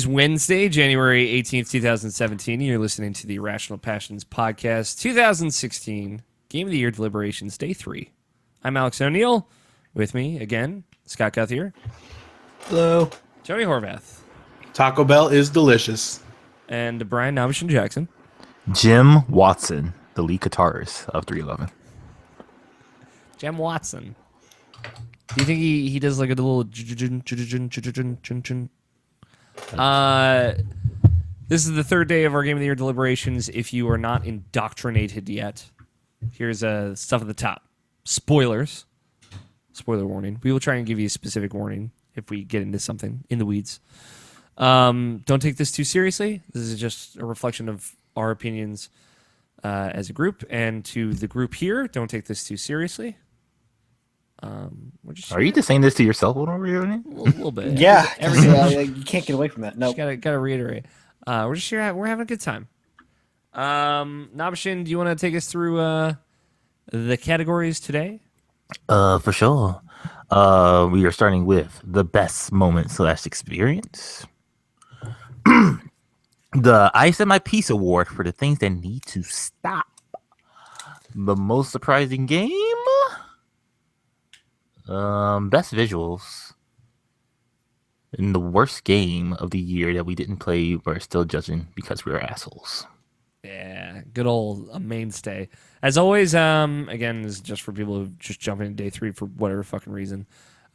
is Wednesday, January 18th, 2017. You're listening to the Irrational Passions Podcast 2016 Game of the Year Deliberations Day 3. I'm Alex O'Neill. With me, again, Scott Guthier. Hello. Tony Horvath. Taco Bell is delicious. And Brian Nabishan Jackson. Jim Watson, the lead guitarist of 311. Jim Watson. Do you think he does like a little... This is the third day of our Game of the Year deliberations. If you are not indoctrinated yet, here's stuff at the top. Spoilers. Spoiler warning. We will try and give you a specific warning if we get into something in the weeds. Don't take this too seriously. This is just a reflection of our opinions as a group. And to the group here, don't take this too seriously. Are you just saying this to yourself over here? A little bit. Yeah, you can't get away from that. No, gotta reiterate. We're just here. We're having a good time. Nabishin, do you want to take us through the categories today? For sure. We are starting with the best moment / experience. The Ice and My Peace Award for the things that need to stop. The most surprising game. Best visuals. And the worst game of the year that we didn't play, we're still judging because we were assholes. Yeah, good old mainstay. As always, again, this is just for people who just jump into day 3 for whatever fucking reason.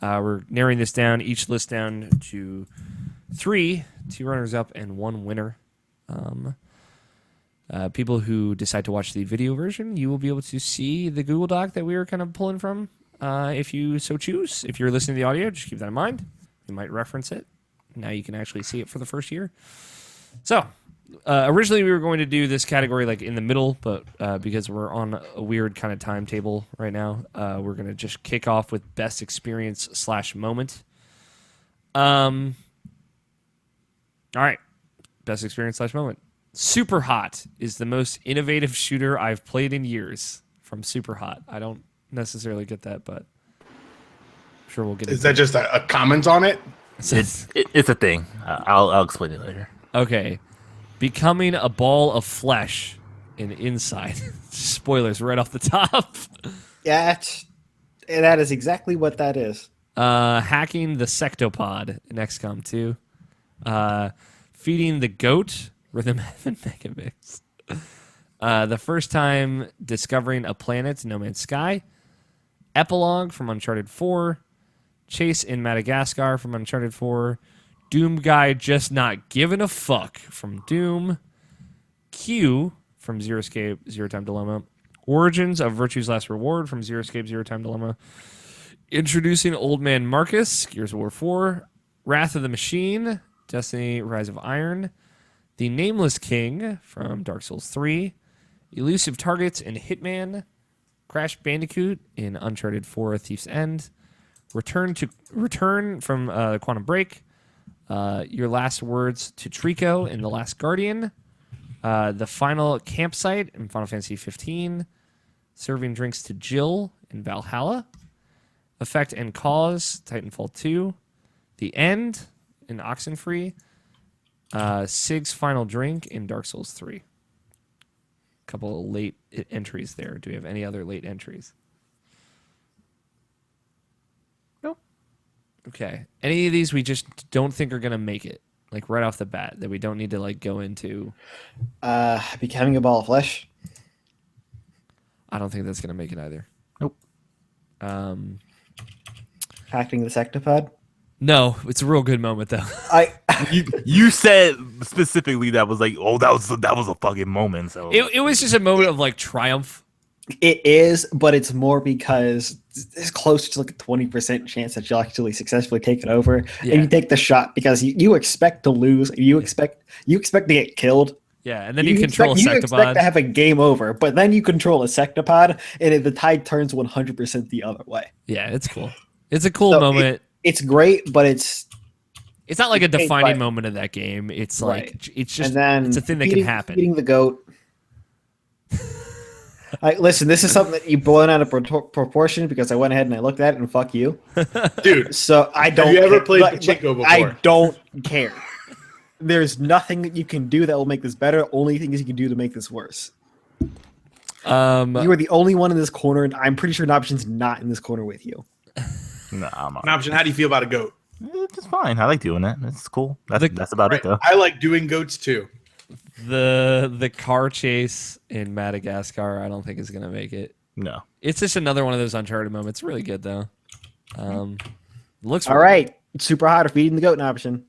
We're narrowing this down, each list down to 3, 2 runners-up, and 1 winner. People who decide to watch the video version, you will be able to see the Google Doc that we were kind of pulling from, if you so choose. If you're listening to the audio, just keep that in mind. You might reference it. Now you can actually see it for the first year. So, originally we were going to do this category like in the middle, but because we're on a weird kind of timetable right now, we're going to just kick off with best experience / moment. All right. Best experience / moment. Super Hot is the most innovative shooter I've played in years from Super Hot. I don't necessarily get that, but I'm sure we'll get it. Is that just a comment on it? It's a thing. I'll explain it later. Okay. Becoming a ball of flesh in Inside. Spoilers right off the top. yeah, that is exactly what that is. Hacking the Sectopod in XCOM 2. Feeding the goat, Rhythm Heaven Megamix. The first time discovering a planet, No Man's Sky. Epilogue from Uncharted 4. Chase in Madagascar from Uncharted 4. Doom Guy Just Not Giving a Fuck from Doom. Q from Zero Escape, Zero Time Dilemma. Origins of Virtue's Last Reward from Zero Escape, Zero Time Dilemma. Introducing Old Man Marcus, Gears of War 4. Wrath of the Machine, Destiny Rise of Iron. The Nameless King from Dark Souls 3. Elusive Targets in Hitman. Crash Bandicoot in Uncharted 4 Thief's End. Return from Quantum Break. Your Last Words to Trico in The Last Guardian. The Final Campsite in Final Fantasy 15. Serving Drinks to Jill in Valhalla. Effect and Cause, Titanfall 2. The End in Oxenfree. Sig's Final Drink in Dark Souls 3. Couple of late entries there. Do we have any other late entries? Nope. Okay. Any of these we just don't think are going to make it? Like right off the bat, that we don't need to like go into? Becoming a ball of flesh. I don't think that's going to make it either. Nope. Hacking the Sectopod. No, it's a real good moment though. You said specifically that was like, oh, that was a fucking moment. So it was just a moment of like triumph. It is, but it's more because it's close to like a 20% chance that you'll actually successfully take it over, Yeah. and you take the shot because you expect to lose. You expect to get killed. Yeah, and then you control You a expect Sectopod. to have a game over, but then you control a Sectopod, and the tide turns 100% the other way. Yeah, it's cool. It's a cool So moment. It's great, but it's It's not like a defining right. moment of that game. It's like Right. it's just and then it's a thing that can happen. Feeding the goat. Listen, this is something that you blown out of proportion because I went ahead and I looked at it and fuck you. Dude, So I don't. have you ever care. played But Pachinko before? I don't care. there's nothing that you can do that will make this better. Only things you can do to make this worse. You are the only one in this corner, and I'm pretty sure Noption's not in this corner with you. No, I'm An option. How do you feel about a goat? It's fine. I like doing that. It's cool. That's about it, though. I like doing goats too. The car chase in Madagascar, I don't think is gonna make it. No. It's just another one of those Uncharted moments. Really good though. Looks All really right. Super hot or feeding the goat Option.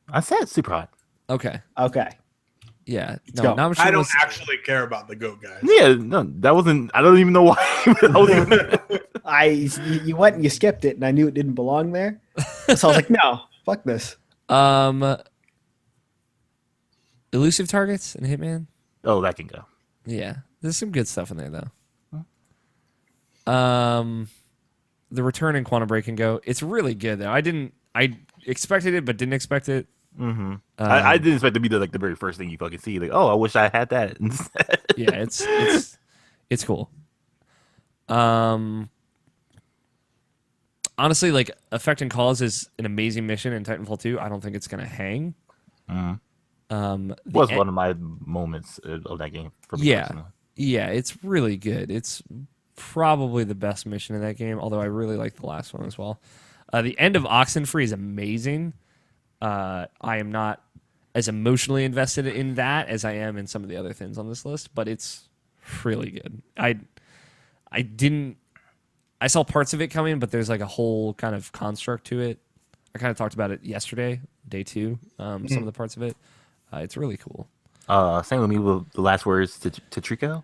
I said super hot. good. Okay. Okay. Yeah. go. No, Namjoon I don't was- actually care about the goat, guys. Yeah, no, that wasn't. I don't even know why. You went and you skipped it, and I knew it didn't belong there. So I was like, no, fuck this. Elusive targets in Hitman. Oh, that can go. Yeah, there's some good stuff in there though. The return in Quantum Break can go. It's really good though. I expected it, but didn't expect it. Mm-hmm. I didn't expect it to be the very first thing you fucking see. Like, oh, I wish I had that instead. Yeah, it's cool. Honestly, like Effect and Cause is an amazing mission in Titanfall 2. I don't think it's gonna hang. Was one of my moments of that game for me. Personally. Yeah, it's really good. It's probably the best mission in that game, although I really like the last one as well. The end of Oxenfree is amazing. I am not as emotionally invested in that as I am in some of the other things on this list, but it's really good. I saw parts of it coming, but there's like a whole kind of construct to it. I kind of talked about it yesterday, day 2, some of the parts of it. It's really cool. Same with me with the last words to Trico.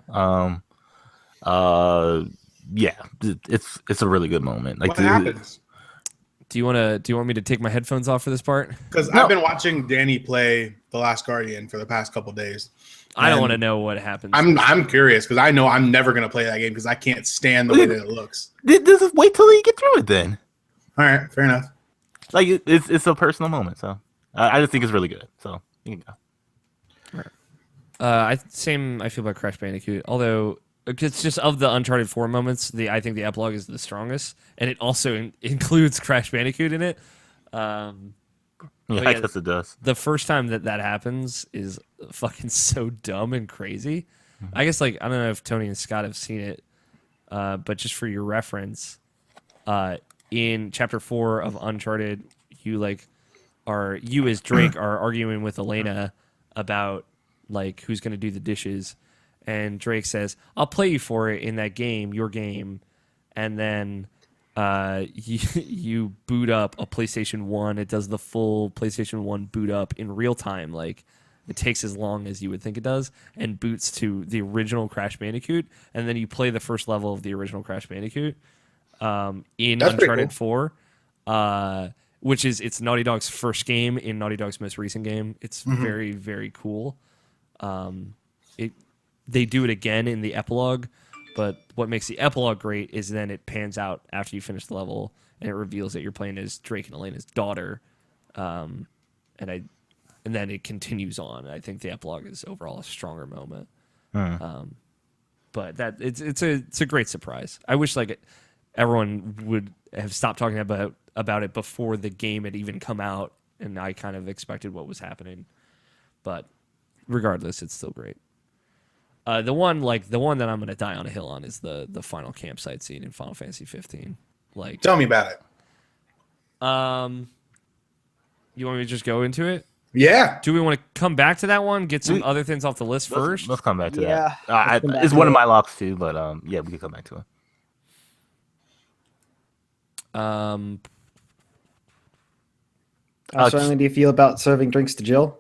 Yeah, it's a really good moment. Like, What happens? Do you want me to take my headphones off for this part? Because I've been watching Danny play The Last Guardian for the past couple days. I don't want to know what happens. I'm curious because I know I'm never gonna play that game because I can't stand the way that it looks. Just wait till you get through it then. All right, fair enough. Like it's a personal moment, so I just think it's really good. So you can go. I feel about Crash Bandicoot, although it's just of the Uncharted 4 moments. I think the epilogue is the strongest, and it also includes Crash Bandicoot in it. Yeah, I guess it does. The first time that happens is fucking so dumb and crazy. I guess I don't know if Tony and Scott have seen it, but just for your reference, in Chapter 4 of Uncharted, you as Drake are arguing with Elena about who's going to do the dishes, and Drake says, "I'll play you for it in that game, your game," and then you boot up a PlayStation 1. It does the full PlayStation 1 boot up in real time. It takes as long as you would think it does, and boots to the original Crash Bandicoot, and then you play the first level of the original Crash Bandicoot in That's Uncharted cool. 4, which is it's Naughty Dog's first game in Naughty Dog's most recent game. It's very, very cool. They do it again in the epilogue, but what makes the epilogue great is then it pans out after you finish the level and it reveals that you're playing as Drake and Elena's daughter, and then it continues on. I think the epilogue is overall a stronger moment. But that it's a great surprise. I wish everyone would have stopped talking about it before the game had even come out, and I kind of expected what was happening. But regardless, it's still great. The one that I'm gonna die on a hill on is the final campsite scene in Final Fantasy 15. Tell me about it. You want me to just go into it? Yeah. Do we want to come back to that one? Get some other things off the list first. Let's come back to Yeah, that. let's come back It's to one of it. my locks too, but yeah, we can come back to it. How strongly do you feel about serving drinks to Jill?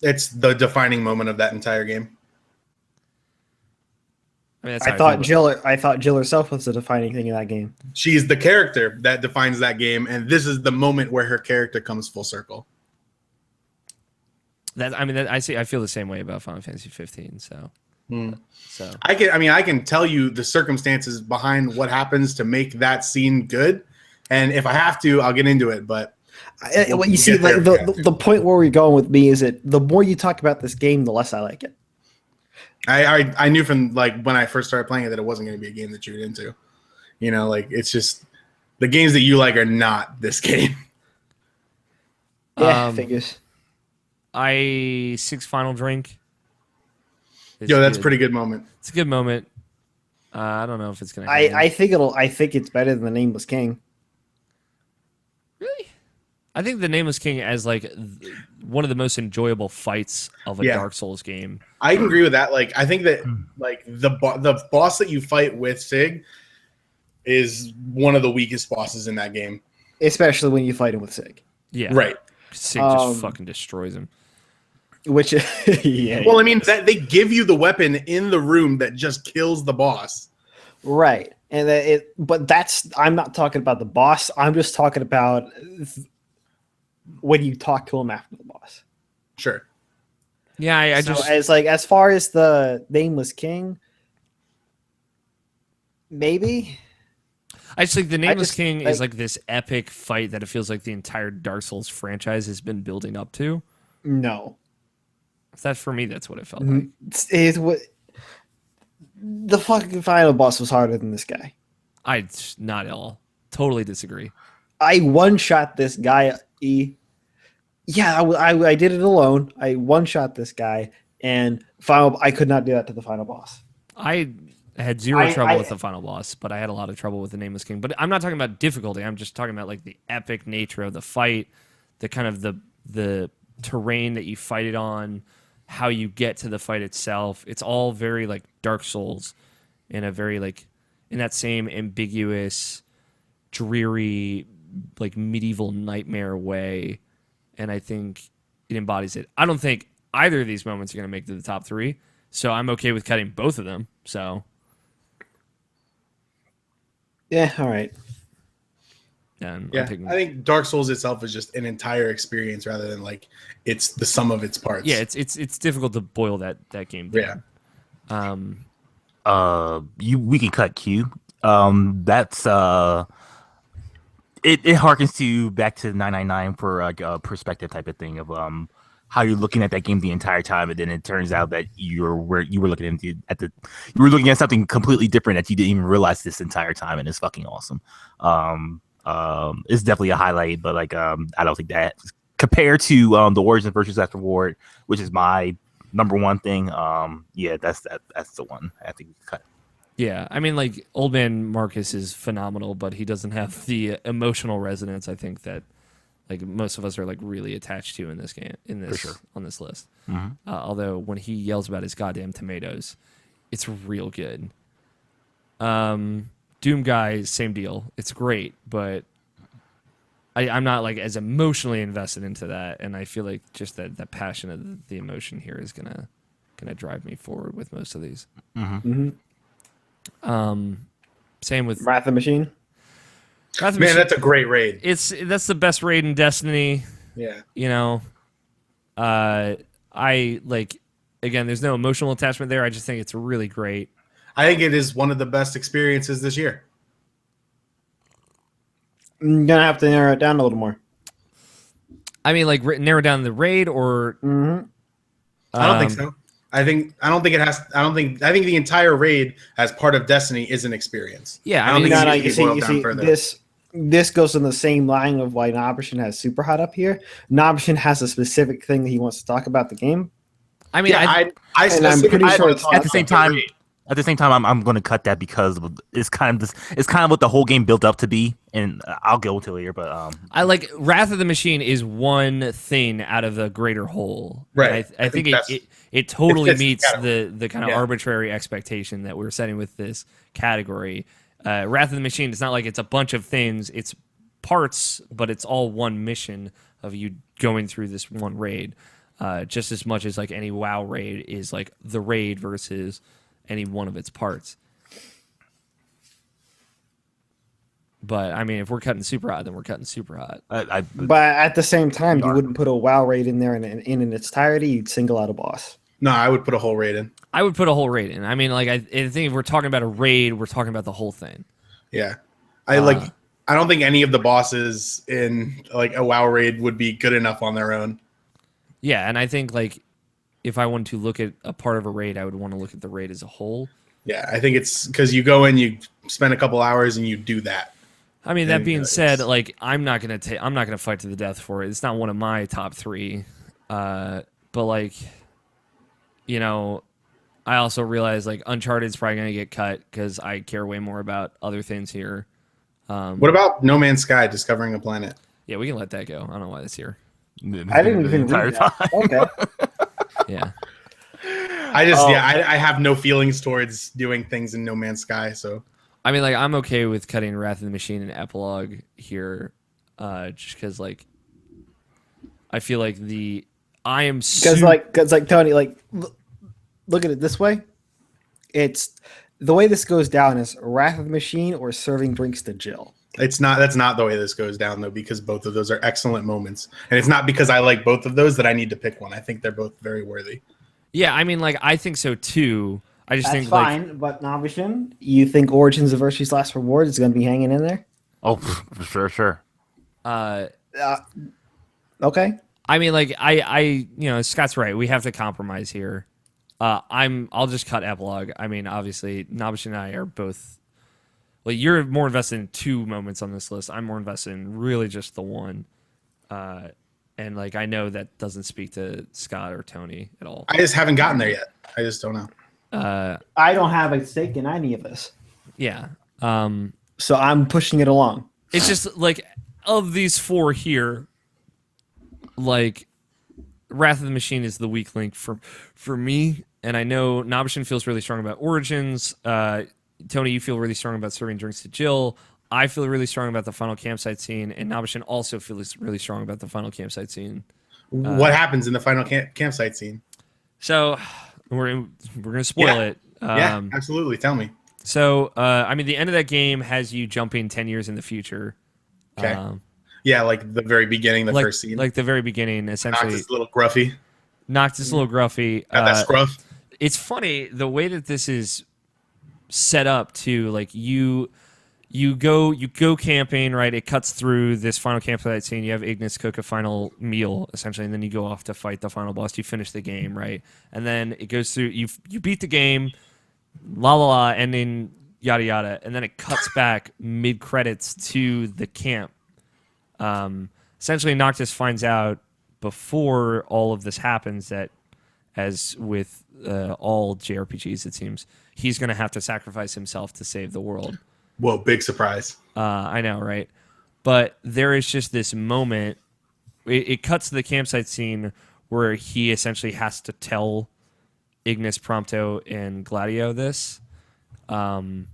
It's the defining moment of that entire game. I mean, that's how I thought feel Jill herself was the defining thing in that game. She's the character that defines that game, and this is the moment where her character comes full circle. I feel the same way about Final Fantasy 15. So I can tell you the circumstances behind what happens to make that scene good, and if I have to, I'll get into it. But What you see, the point where we're going with me is that the more you talk about this game, the less I like it. I knew from when I first started playing it that it wasn't going to be a game that you're into. It's just the games that you like are not this game. Yeah, figures. Six final drink. Yo, that's a pretty good moment. It's a good moment. I don't know if it's gonna. I think it's better than the Nameless King. Really? I think the Nameless King as like one of the most enjoyable fights of a Dark Souls game. I can agree with that. Like, I think that like the boss that you fight with Sig is one of the weakest bosses in that game, especially when you fight him with Sig. Yeah, right. Sig just fucking destroys him. Which, yeah. Well, I mean, that they give you the weapon in the room that just kills the boss. Right. And but I'm not talking about the boss. I'm just talking about when you talk to him after the boss. Sure. Yeah, as far as the Nameless King, maybe. I just think the Nameless King is like this epic fight that it feels like the entire Dark Souls franchise has been building up to. No. That for me, that's what it felt like. The fucking final boss was harder than this guy. Not at all. Totally disagree. I one-shot this guy. Yeah, I did it alone. I one-shot this guy, and I could not do that to the final boss. I had zero trouble with the final boss, but I had a lot of trouble with the Nameless King. But I'm not talking about difficulty. I'm just talking about like the epic nature of the fight, the kind of the terrain that you fight it on, how you get to the fight itself. It's all very like Dark Souls in a very like in that same ambiguous, dreary, like medieval nightmare way. And I think it embodies it. I don't think either of these moments are going to make it to the top 3, so I'm okay with cutting both of them. So yeah, all right. I think Dark Souls itself is just an entire experience rather than like it's the sum of its parts. Yeah, it's difficult to boil that game down. Yeah. We can cut Q. That's it harkens to back to 999 for a perspective type of thing of how you're looking at that game the entire time, and then it turns out that you were looking at something completely different that you didn't even realize this entire time, and it's fucking awesome. It's definitely a highlight, but like I don't think that compared to the Origins versus After War, which is my number one thing. Yeah, that's the one I think cut. Yeah, I mean, like Old Man Marcus is phenomenal, but he doesn't have the emotional resonance I think that like most of us are like really attached to in this game, on this list. Mm-hmm. Although when he yells about his goddamn tomatoes, it's real good. Doom Guy, same deal. It's great, but I'm not like as emotionally invested into that, and I feel like just that passion of the emotion here is gonna drive me forward with most of these. Mm-hmm. Same with Wrath of the Machine. That's a great raid. That's the best raid in Destiny. Yeah. You know, I like, again, there's no emotional attachment there. I just think it's really great. I think it is one of the best experiences this year. I'm gonna have to narrow it down a little more. I mean, like narrow down the raid, or I don't think so. I think the entire raid as part of Destiny is an experience. Yeah, I don't think you see, this goes in the same line of why Nobishin has Super Hot up here. Nobishin has a specific thing that he wants to talk about the game. I mean, I'm pretty sure it's at the same time. At the same time, I'm going to cut that because it's kind of what the whole game built up to be, and I'll go to it here. But I like Wrath of the Machine is one thing out of the greater whole. Right. I think it totally meets the kind of arbitrary expectation that we're setting with this category. Wrath of the Machine, it's not like it's a bunch of things. It's parts, but it's all one mission of you going through this one raid. Just as much as like any WoW raid is like the raid versus any one of its parts. But I mean, if we're cutting Super Hot, then we're cutting Super Hot. But at the same time, you wouldn't put a WoW raid in there in its entirety. You'd single out a boss. No, I would put a whole raid in. I would put a whole raid in. I mean, like I think if we're talking about a raid, we're talking about the whole thing. Yeah, I don't think any of the bosses in like a WoW raid would be good enough on their own. Yeah, and I think like if I wanted to look at a part of a raid, I would want to look at the raid as a whole. Yeah, I think it's because you go in, you spend a couple hours, and you do that. I mean, that being said, like I'm not gonna fight to the death for it. It's not one of my top 3. But like, you know, I also realize like Uncharted's probably gonna get cut because I care way more about other things here. What about No Man's Sky, Discovering a Planet? Yeah, we can let that go. I don't know why that's here. I didn't even read that. Okay. Yeah. I have no feelings towards doing things in No Man's Sky, so I mean, like I'm okay with cutting Wrath of the Machine and Epilogue here, just because like I feel like because like Tony, like look at it this way. It's the way this goes down is Wrath of the Machine or serving drinks to Jill. That's not the way this goes down though, because both of those are excellent moments, and it's not because I like both of those that I need to pick one. I think they're both very worthy. Yeah, I mean, like I think so too. I just think fine, like, but Nobishin, you think Origins of Virtue's Last Reward is going to be hanging in there? Oh, for sure. Okay. I mean, like Scott's right. We have to compromise here. I'll just cut Epilogue. I mean, obviously, Nobishin and I are both. Like, you're more invested in 2 moments on this list. I'm more invested in really just the one. And like I know that doesn't speak to Scott or Tony at all. I just haven't gotten there yet. I just don't know. I don't have a stake in any of this. Yeah. So I'm pushing it along. It's just like of these 4 here, like Wrath of the Machine is the weak link for me. And I know Nobishin feels really strong about Origins. Tony, you feel really strong about serving drinks to Jill. I feel really strong about the final campsite scene, and Nobishin also feels really strong about the final campsite scene. What happens in the final campsite scene? So we're gonna spoil it. Yeah, absolutely. Tell me. So I mean, the end of that game has you jumping 10 years in the future. Okay. Yeah, like the very beginning, first scene. Like the very beginning, essentially. Noctis a little gruffy. Noctis a little gruffy. Got that scruff. It's funny the way that this is set up to like you go camping, right? It cuts through this final campsite scene. You have Ignis cook a final meal, essentially, and then you go off to fight the final boss. You finish the game, right? And then it goes through. You beat the game, la la la, ending yada yada, and then it cuts back mid credits to the camp. Essentially, Noctis finds out before all of this happens that, as with all JRPGs, it seems he's going to have to sacrifice himself to save the world. Whoa, big surprise. I know, right? But there is just this moment. It cuts to the campsite scene where he essentially has to tell Ignis, Prompto, and Gladio this. And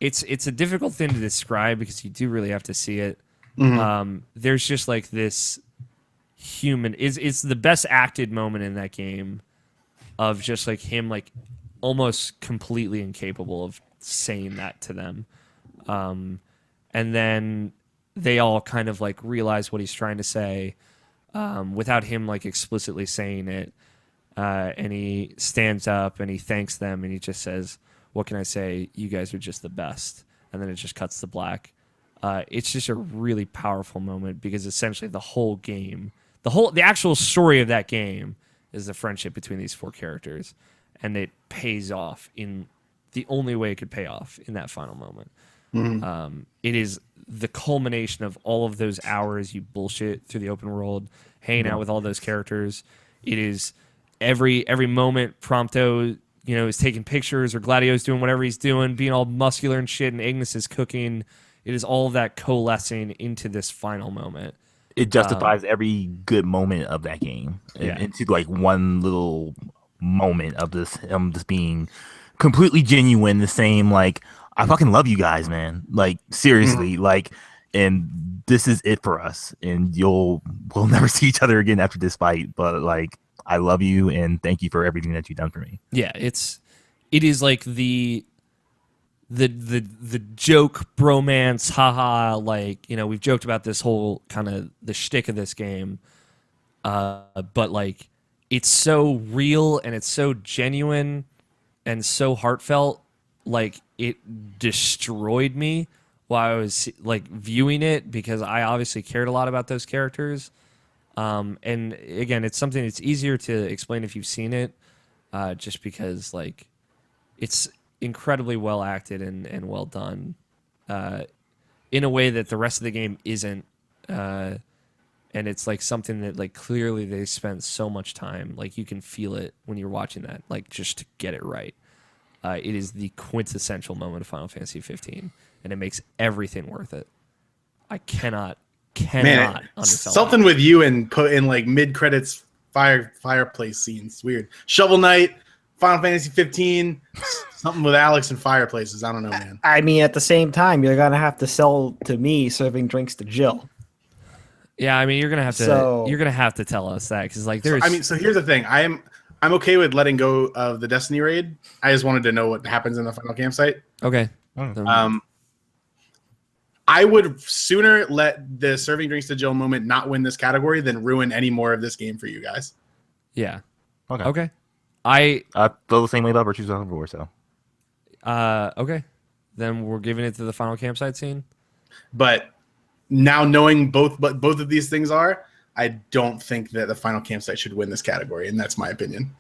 it's a difficult thing to describe because you do really have to see it. Mm-hmm. There's just like this human... It's the best acted moment in that game of just like him like almost completely incapable of saying that to them. And then they all kind of like realize what he's trying to say without him like explicitly saying it. And he stands up and he thanks them and he just says, "What can I say? You guys are just the best." And then it just cuts to black. It's just a really powerful moment because essentially the whole game, the actual story of that game is the friendship between these 4 characters. And it pays off in the only way it could pay off in that final moment. Mm-hmm. It is the culmination of all of those hours you bullshit through the open world, hanging out with all those characters. It is every moment Prompto, is taking pictures or Gladio's doing whatever he's doing, being all muscular and shit, and Ignis is cooking. It is all of that coalescing into this final moment. It justifies every good moment of that game into like one little moment of this him just being completely genuine, the same like, I fucking love you guys, man, like seriously, like, and this is it for us, and we'll never see each other again after this fight, but like I love you and thank you for everything that you've done for me. Yeah, it is like the joke bromance, haha, like, we've joked about this whole kind of the shtick of this game, but like it's so real and it's so genuine and so heartfelt. Like it destroyed me while I was like viewing it because I obviously cared a lot about those characters. And again, it's something that's easier to explain if you've seen it, just because like it's incredibly well acted and well done, in a way that the rest of the game isn't. And it's like something that like clearly they spent so much time, like you can feel it when you're watching that, like just to get it right. It is the quintessential moment of Final Fantasy 15, and it makes everything worth it. I cannot undersell something with you and put in like mid credits fireplace scenes. Weird. Shovel Knight, Final Fantasy 15, something with Alex and fireplaces. I don't know, man. I mean, at the same time, you're gonna have to sell to me serving drinks to Jill. Yeah, I mean, you're gonna have to tell us that, because like there's. So here's the thing. I'm okay with letting go of the Destiny raid. I just wanted to know what happens in the final campsite. Okay. I would sooner let the serving drinks to Jill moment not win this category than ruin any more of this game for you guys. Yeah. Okay. I feel the same way about Virtues of War. So. Okay. Then we're giving it to the final campsite scene. But now knowing what both of these things are, I don't think that the final campsite should win this category, and that's my opinion.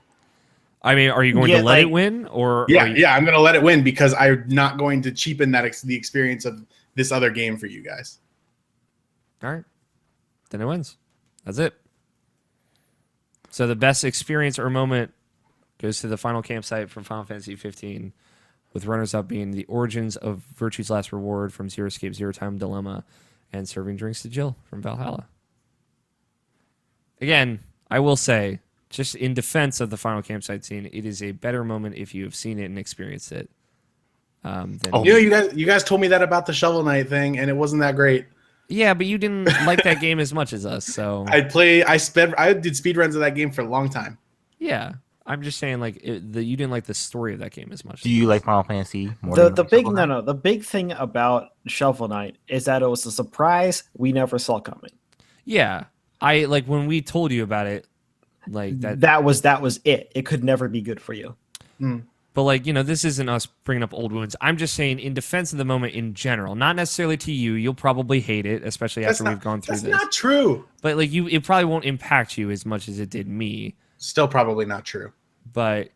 I mean, are you going to let it win, or yeah, I'm going to let it win because I'm not going to cheapen the experience of this other game for you guys. All right, then it wins. That's it. So the best experience or moment goes to the final campsite from Final Fantasy 15, with runners-up being the Origins of Virtue's Last Reward from Zero Escape, Zero Time Dilemma, and Serving Drinks to Jill from Valhalla. Again, I will say, just in defense of the final campsite scene, it is a better moment if you have seen it and experienced it. You guys told me that about the Shovel Knight thing, and it wasn't that great. Yeah, but you didn't like that game as much as us, so I did speed runs of that game for a long time. Yeah, I'm just saying, like you didn't like the story of that game as much. Do you like Final Fantasy more? The big thing about Shovel Knight is that it was a surprise we never saw coming. Yeah, I like when we told you about it, like that. That was it. It could never be good for you. But like, this isn't us bringing up old wounds. I'm just saying, in defense of the moment in general, not necessarily to you. You'll probably hate it, especially after we've gone through this. That's not true. But like, it probably won't impact you as much as it did me. Still probably not true. But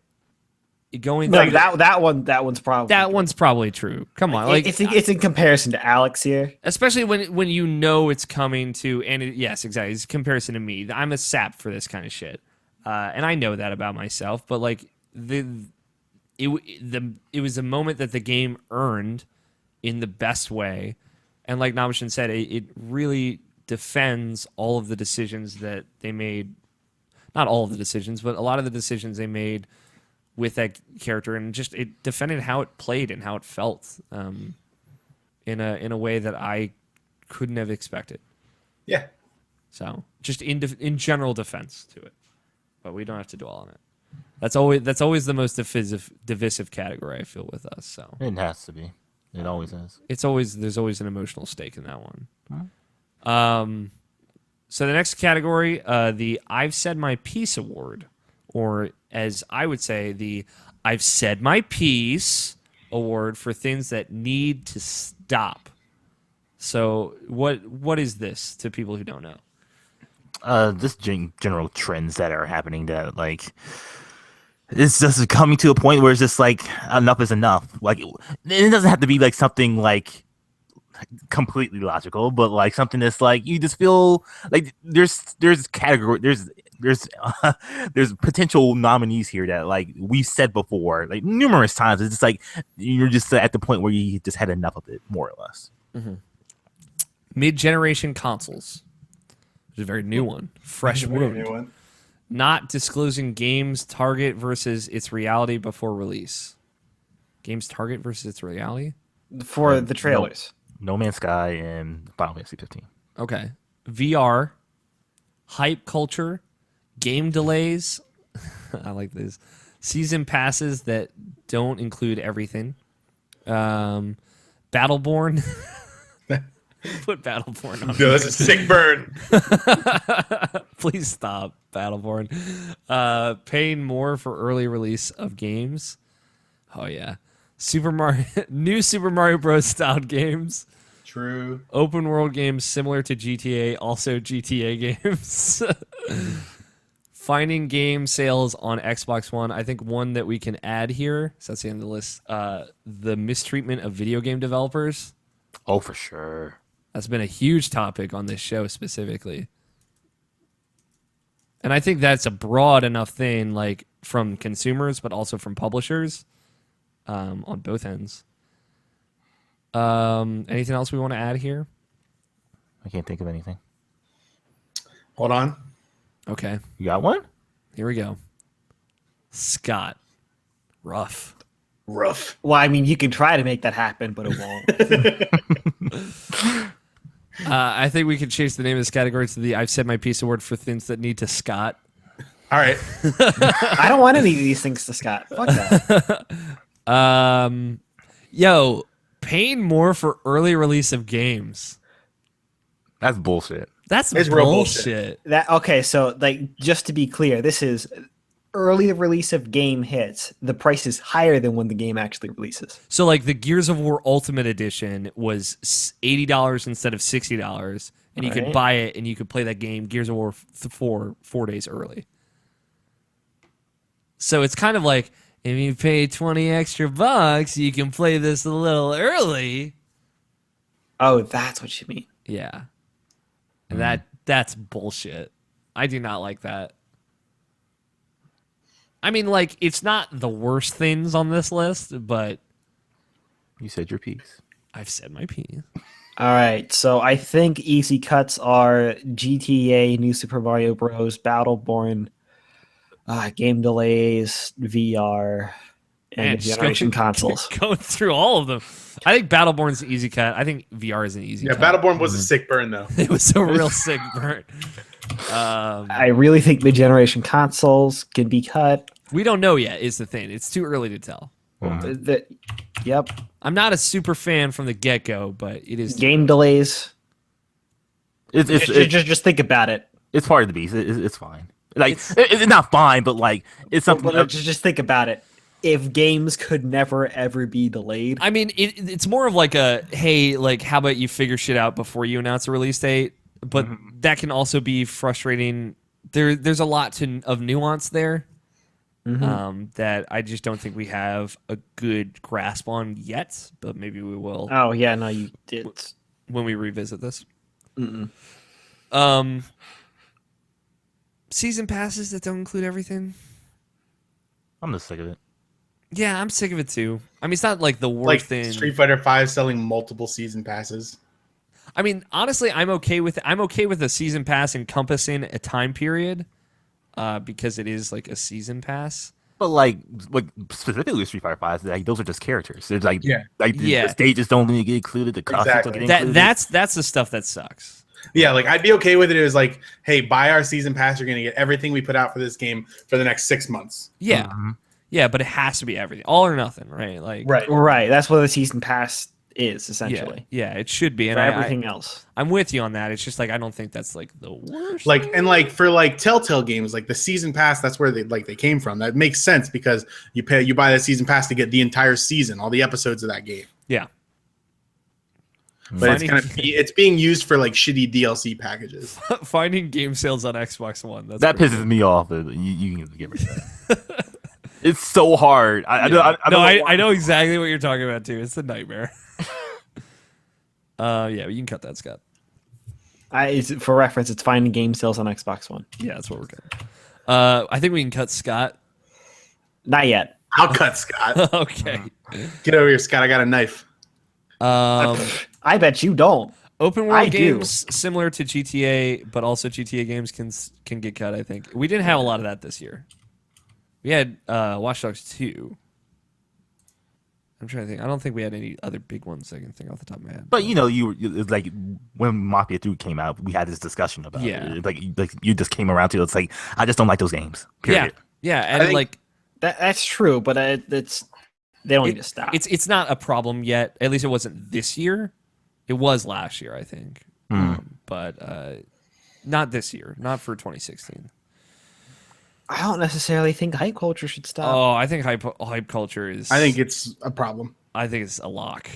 going through that one's probably true. Come on, like it's in comparison to Alex here, especially when it's coming to, and yes, exactly, it's comparison to me. I'm a sap for this kind of shit, and I know that about myself. But like it was a moment that the game earned in the best way, and like Nabishin said, it really defends all of the decisions that they made. Not all of the decisions, but a lot of the decisions they made with that character, and just it defended how it played and how it felt, in a way that I couldn't have expected. Yeah. So just in general defense to it, but we don't have to dwell on it. That's always the most divisive category, I feel, with us. So it has to be. It always is. There's always an emotional stake in that one. Huh? So the next category, the I've Said My Piece Award, or as I would say, the I've Said My Piece Award for things that need to stop. So what is this to people who don't know? Just general trends that are happening that like it's just coming to a point where it's just like enough is enough. Like it doesn't have to be like something like completely logical, but like something that's like you just feel like there's category there's potential nominees here that like we've said before like numerous times. It's just like you're just at the point where you just had enough of it, more or less. Mm-hmm. Mid-generation consoles, which is a very new one, fresh wound. Not disclosing games target versus its reality before release. Games target versus its reality for the trailers. No Man's Sky and Final Fantasy 15. Okay. VR, hype culture, game delays. I like this. Season passes that don't include everything. Battleborn. Put Battleborn on. No, that's a sick burn. Please stop, Battleborn. Paying more for early release of games. Oh yeah. New Super Mario Bros. Style games. True. Open world games similar to GTA, also GTA games. Finding game sales on Xbox One. I think one that we can add here, so that's the end of the list, the mistreatment of video game developers. Oh, for sure. That's been a huge topic on this show specifically. And I think that's a broad enough thing, like from consumers, but also from publishers on both ends. Anything else we want to add here? I can't think of anything. Hold on. Okay, You got one? here we go. Scott. Rough. Rough. Well, I mean, you can try to make that happen, but it won't. I think we can change the name of this category to the I've said my piece award for things that need to Scott. All right. I don't want any of these things to Scott. Fuck that. Yo, paying more for early release of games. That's bullshit. That's It's real bullshit. Okay, so like just to be clear, this is early release of game hits. The price is higher than when the game actually releases. So like the Gears of War Ultimate Edition was $80 instead of $60, and you could Right. buy it and you could play that game Gears of War 4 days early. So it's kind of like if you pay 20 extra bucks, you can play this a little early. Oh, that's what you mean. Yeah. And that's bullshit. I do not like that. I mean, like, it's not the worst things on this list, but You said your piece. I've said my piece. All right, so I think easy cuts are GTA, New Super Mario Bros, Battleborn, game delays, VR, and Man, just generation consoles. Going through all of them. I think Battleborn's an easy cut. I think VR is an easy Yeah, cut. Battleborn was a sick burn though. It was a real sick burn. I really think the generation consoles can be cut. We don't know yet, is the thing. It's too early to tell. Yep, I'm not a super fan from the get-go, but it is... game delays. It's Just think about it. it's part of the beast. It's fine. Like it's not fine, but like it's something. But just think about it. If games could never ever be delayed, I mean, it's more of like a, hey, like, how about you figure shit out before you announce a release date? But that can also be frustrating. There's a lot of nuance there that I just don't think we have a good grasp on yet. But maybe we will oh yeah, no, you did. when we revisit this. Mm-mm. Season passes that don't include everything. I'm just sick of it. Yeah, I'm sick of it too. I mean, it's not like the worst Like thing. Street Fighter V selling multiple season passes. I mean, honestly, I'm okay with it. I'm okay with a season pass encompassing a time period, because it is like a season pass. But like specifically with Street Fighter 5, like those are just characters. There's like Yeah. the stages don't even get included. The costumes don't get included. That's the stuff that sucks. Yeah, like I'd be okay with it. It was like, hey, buy our season pass. You're gonna get everything we put out for this game for the next 6 months. Yeah, yeah, but it has to be everything, all or nothing, right? Like, Right. That's what the season pass is essentially. yeah, it should be. And For everything else. I'm with you on that. It's just like I don't think that's like the worst. Like and like for like Telltale games, like the season pass, that's where they came from. That makes sense because you buy the season pass to get the entire season, all the episodes of that game. Yeah. But it's being used for like shitty DLC packages. Finding game sales on Xbox One. That pisses me off. You can get rid of that. It's so hard. I know exactly what you're talking about too. It's a nightmare. Yeah, you can cut that, Scott. For reference, it's finding game sales on Xbox One. Yeah, that's what we're cutting. I think we can cut Scott. Not yet. I'll cut Scott. Okay. Get over here, Scott. I got a knife. I bet you don't. Open world I do. games similar to GTA, but also GTA games can get cut. I think we didn't have a lot of that this year. We had Watch Dogs 2. I'm trying to think. I don't think we had any other big ones I can think off the top of my head. But it's like when Mafia 3 came out, we had this discussion about it. Like you just came around to it. It's like I just don't like those games. Period. Yeah, and like that's true, but they don't need to stop. It's not a problem yet. At least it wasn't this year. It was last year, I think, but not this year. Not for 2016. I don't necessarily think hype culture should stop. Oh, I think hype culture is. I think it's a problem. I think it's a lock,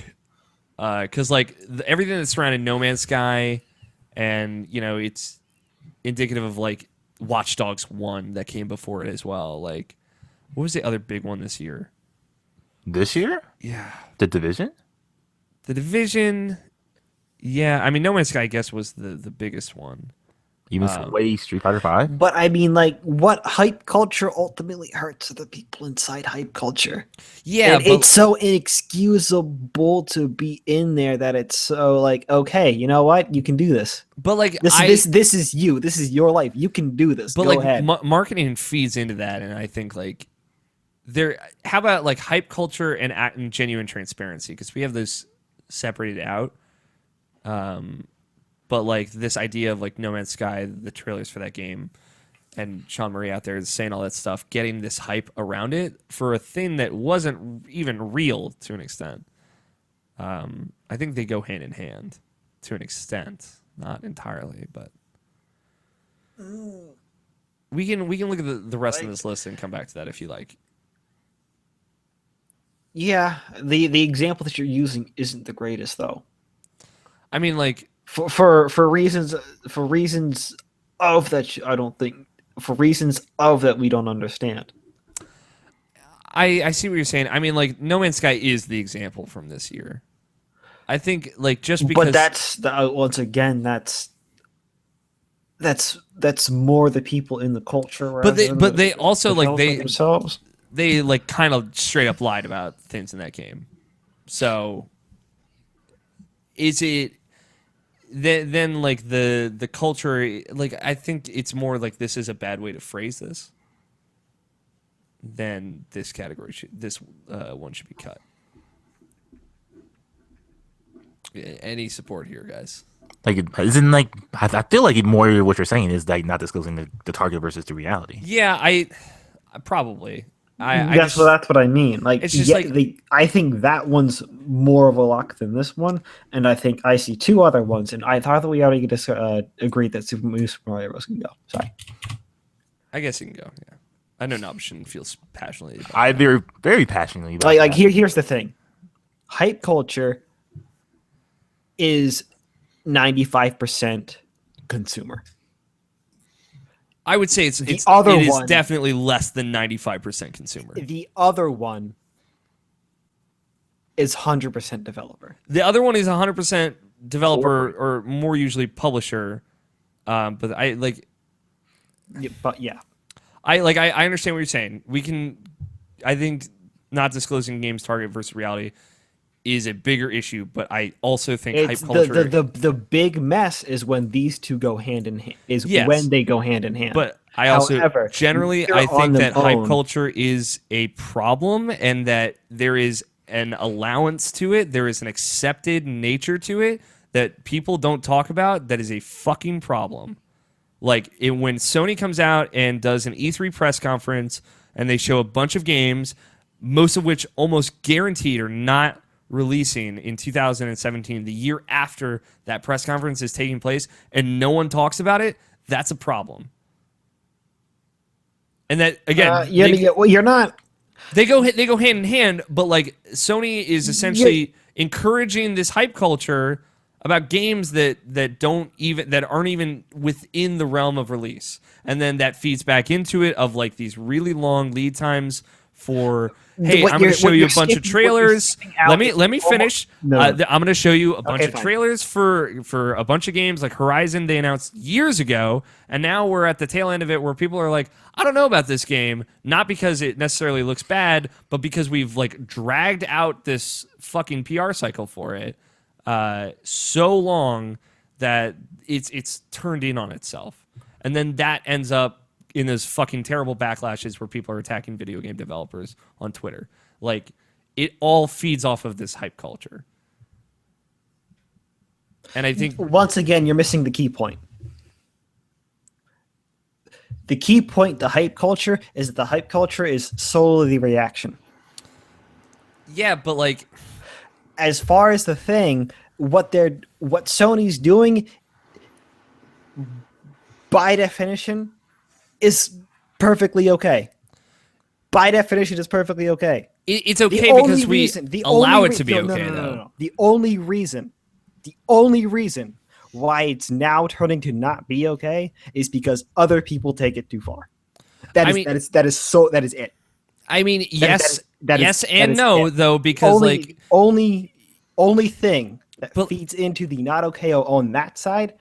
because like everything that's surrounding No Man's Sky, and it's indicative of like Watch Dogs 1 that came before it as well. Like, what was the other big one this year? This year? Yeah. The Division? The Division. Yeah, I mean, No Man's Sky, I guess, was the biggest one. Even Subway Street Fighter 5? But I mean, like, what hype culture ultimately hurts the people inside hype culture. Yeah, and it's so inexcusable to be in there that it's so like, okay, you know what? You can do this. but like This is you. This is your life. You can do this. but Go like ahead. marketing feeds into that, and I think like how about like hype culture and genuine transparency, because we have those separated out. But like this idea of like No Man's Sky, the trailers for that game, and Sean Murray out there is saying all that stuff, getting this hype around it for a thing that wasn't even real to an extent. I think they go hand in hand to an extent, not entirely, but we can look at the rest of this list and come back to that if you like. Yeah, the example that you're using isn't the greatest though. I mean, like for reasons of that I don't think for reasons of that we don't understand. I see what you're saying. I mean, like No Man's Sky is the example from this year. I think like just because, but that's once again that's more the people in the culture. But they also like themselves. They like kind of straight up lied about things in that game. So is it then like the culture, like I think it's more like this is a bad way to phrase this than this category this one should be cut. Any support here, guys? Like, isn't like I feel like more what you're saying is like not disclosing the target versus the reality. Yeah, I probably. That's what I mean. Like, it's just I think that one's more of a lock than this one, and I think I see two other ones, and I thought that we already agreed that Super Mario Bros. Can go. Sorry. I guess it can go. Yeah, I know Nobshin feels passionately. I very very passionately. About like here's the thing, hype culture is 95% consumer. I would say it is definitely less than 95% consumer. The other one is 100% developer. The other one is 100% developer or more usually publisher. But I like. Yeah, but yeah, I understand what you're saying. I think not disclosing games target versus reality is a bigger issue, but I also think hype culture. The big mess is when these two go hand in hand. When they go hand in hand. But I also generally I think that hype culture is a problem, and that there is an allowance to it. There is an accepted nature to it that people don't talk about. That is a fucking problem. Like when Sony comes out and does an E3 press conference and they show a bunch of games, most of which almost guaranteed are not releasing in 2017, the year after that press conference is taking place, and no one talks about it, that's a problem. And that again, you're not. They go hand in hand, but like Sony is essentially encouraging this hype culture about games that aren't even within the realm of release, and then that feeds back into it of like these really long lead times for. Hey, I'm going to show you a bunch of trailers. Let me finish. I'm going to show you a bunch of trailers for a bunch of games like Horizon they announced years ago, and now we're at the tail end of it where people are like, I don't know about this game, not because it necessarily looks bad, but because we've like dragged out this fucking PR cycle for it so long that it's turned in on itself. And then that ends up in those fucking terrible backlashes where people are attacking video game developers on Twitter. Like, it all feeds off of this hype culture. And I think... Once again, you're missing the key point. The key point to hype culture is that the hype culture is solely the reaction. Yeah, but like... As far as the thing, what Sony's doing, by definition, is perfectly okay. By definition, it's perfectly okay. It's okay because we allow it to be okay, though. The only reason why it's now turning to not be okay is because other people take it too far. That is it. I mean, yes, yes, and is no, it. though, because only thing that But- feeds into the not okay on that side